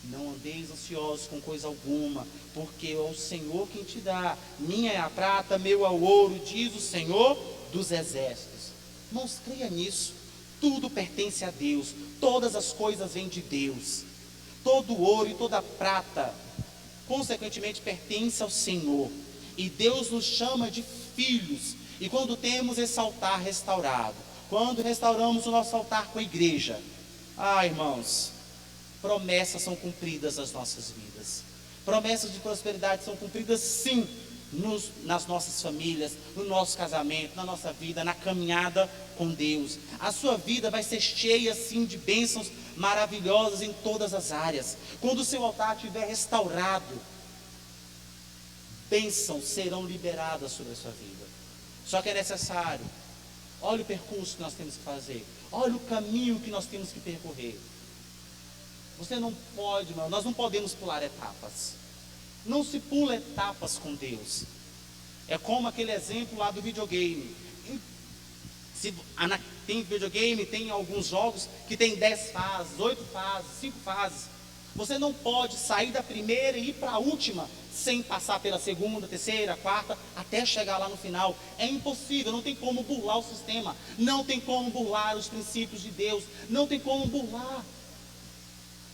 Não andeis ansiosos com coisa alguma, porque é o Senhor quem te dá. Minha é a prata, meu é o ouro, diz o Senhor dos Exércitos. Irmãos, creia nisso. Tudo pertence a Deus. Todas as coisas vêm de Deus. Todo o ouro e toda a prata, consequentemente, pertence ao Senhor. E Deus nos chama de filhos. E quando temos esse altar restaurado, quando restauramos o nosso altar com a igreja, irmãos, promessas são cumpridas nas nossas vidas. Promessas de prosperidade são cumpridas, sim, nas nossas famílias, no nosso casamento, na nossa vida, na caminhada com Deus. A sua vida vai ser cheia, sim, de bênçãos maravilhosas em todas as áreas. Quando o seu altar estiver restaurado, bênçãos serão liberadas sobre a sua vida. Só que é necessário, olha o percurso que nós temos que fazer, olha o caminho que nós temos que percorrer. Você não pode, irmão, nós não podemos pular etapas. Não se pula etapas com Deus. É como aquele exemplo lá do videogame. Tem videogame, tem alguns jogos que tem 10 fases, 8 fases, 5 fases. Você não pode sair da primeira e ir para a última sem passar pela segunda, terceira, quarta, até chegar lá no final. É impossível, não tem como burlar o sistema, não tem como burlar os princípios de Deus, não tem como burlar.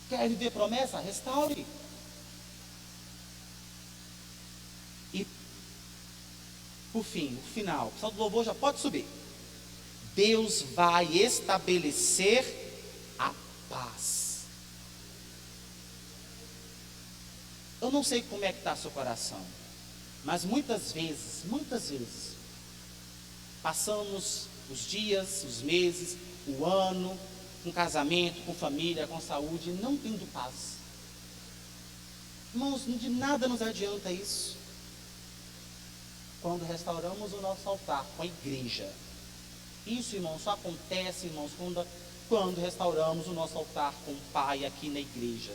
Quer viver promessa? Restaure. E, por fim, o final, o pessoal do louvor já pode subir. Deus vai estabelecer a paz. Eu não sei como é que está seu coração, mas muitas vezes, passamos os dias, os meses, o ano, com casamento, com família, com saúde, não tendo paz. Irmãos, de nada nos adianta isso. Quando restauramos o nosso altar com a igreja. Isso, irmãos, só acontece, irmãos, quando restauramos o nosso altar com o Pai aqui na igreja.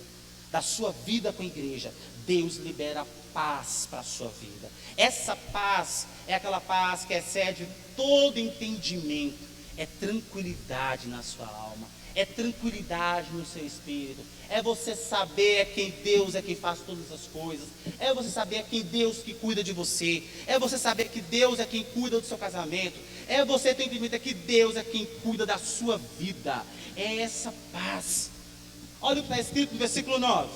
Da sua vida com a igreja, Deus libera paz para a sua vida. Essa paz é aquela paz que excede todo entendimento. É tranquilidade na sua alma, é tranquilidade no seu espírito, é você saber quem Deus é quem faz todas as coisas, é você saber quem Deus que cuida de você, é você saber que Deus é quem cuida do seu casamento, é você ter entendimento que Deus é quem cuida da sua vida. É essa paz. Olha o que está escrito no versículo 9: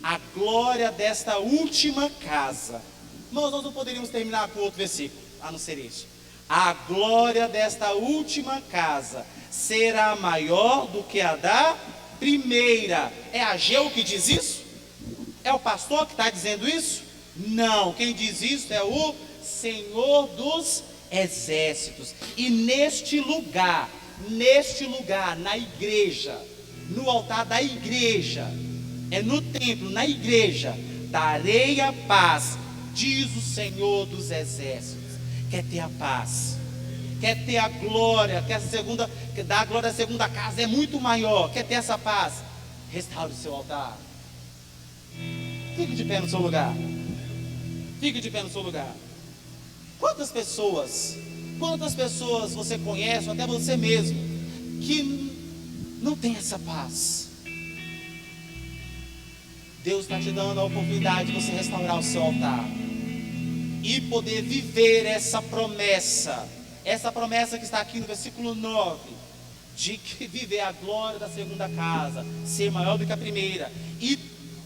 a glória desta última casa. Irmãos, nós não poderíamos terminar com outro versículo, a não ser este. A glória desta última casa será maior do que a da primeira. É Ageu que diz isso? É o pastor que está dizendo isso? Não, quem diz isso é o Senhor dos Exércitos. E neste lugar, na igreja, no altar da igreja, no templo, na igreja, darei a paz, diz o Senhor dos Exércitos. Quer ter a paz, quer ter a glória, quer dar a glória à segunda casa, é muito maior. Quer ter essa paz? Restaure o seu altar. Fique de pé no seu lugar. Fique de pé no seu lugar. Quantas pessoas você conhece, ou até você mesmo, que não tem essa paz? Deus está te dando a oportunidade de você restaurar o seu altar e poder viver essa promessa que está aqui no versículo 9, de que viver a glória da segunda casa, ser maior do que a primeira, e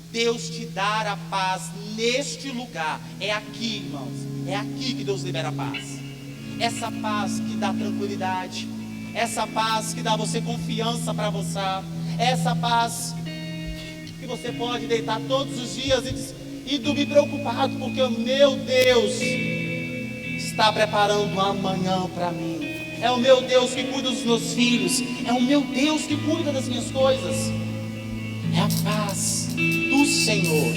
Deus te dar a paz neste lugar. É aqui, irmãos, é aqui que Deus libera a paz. Essa paz que dá tranquilidade, essa paz que dá a você confiança para avançar, essa paz que você pode deitar todos os dias e dormir preocupado, porque o meu Deus está preparando um amanhã para mim. É o meu Deus que cuida dos meus filhos, é o meu Deus que cuida das minhas coisas. É a paz do Senhor.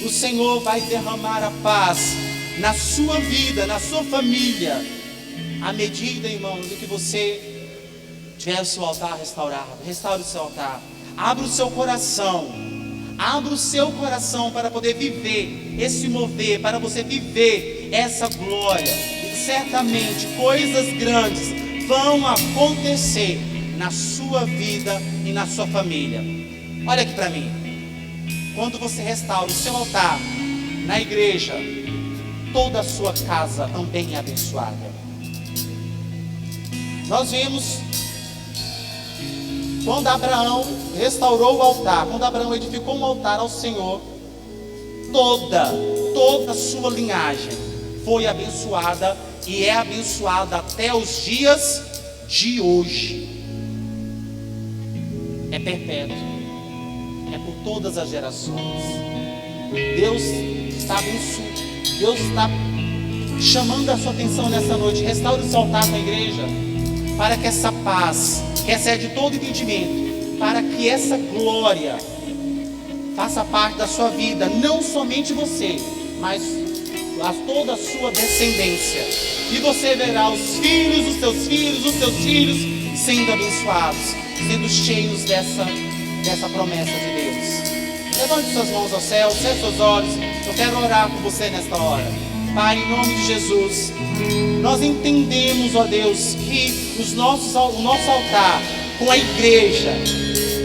O Senhor vai derramar a paz na sua vida, na sua família, à medida, irmãos, do que você tiver o seu altar restaurado. Restaure o seu altar. Abra o seu coração. Abra o seu coração para poder viver esse mover, para você viver essa glória. E certamente coisas grandes vão acontecer na sua vida e na sua família. Olha aqui para mim. Quando você restaura o seu altar na igreja, toda a sua casa também é abençoada. Nós vimos quando Abraão restaurou o altar, quando Abraão edificou um altar ao Senhor, toda a sua linhagem foi abençoada e é abençoada até os dias de hoje. É perpétuo, é por todas as gerações. Deus está abençoando, Deus está chamando a sua atenção nessa noite. Restaure o seu altar na igreja, para que essa paz, que excede todo entendimento, para que essa glória faça parte da sua vida, não somente você, mas toda a sua descendência. E você verá os filhos, os seus filhos sendo abençoados, sendo cheios dessa promessa de Deus. Levante suas mãos ao céu, feche seus olhos. Eu quero orar com você nesta hora. Pai, em nome de Jesus, nós entendemos, ó Deus, que o nosso altar com a igreja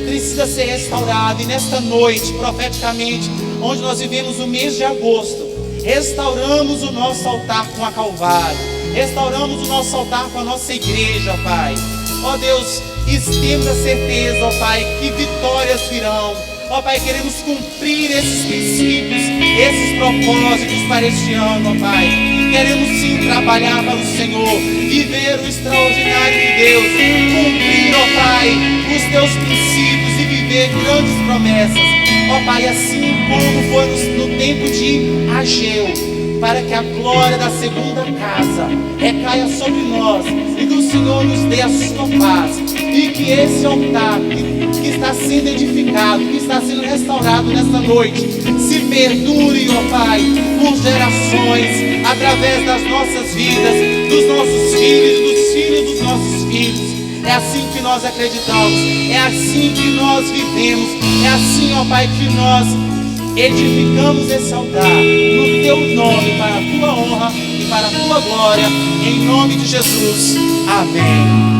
precisa ser restaurado. E nesta noite, profeticamente, onde nós vivemos o mês de agosto, restauramos o nosso altar com a Calvário, restauramos o nosso altar com a nossa igreja, Pai. Ó Deus, e temos a certeza, ó Pai, que vitórias virão. Ó Pai, queremos cumprir esses princípios, esses propósitos para este ano, ó Pai. Queremos sim trabalhar para o Senhor, viver o extraordinário de Deus, cumprir, ó Pai, os teus princípios e viver grandes promessas. Ó Pai, assim como foi no tempo de Ageu, para que a glória da segunda casa recaia sobre nós e que o Senhor nos dê a sua paz, e que esse altar que está sendo edificado, que está sendo restaurado nesta noite, se perdure, ó Pai, por gerações, através das nossas vidas, dos nossos filhos, dos filhos dos nossos filhos. É assim que nós acreditamos, é assim que nós vivemos, é assim, ó Pai, que nós edificamos esse altar no Teu nome, para a Tua honra e para a Tua glória, em nome de Jesus. Amém.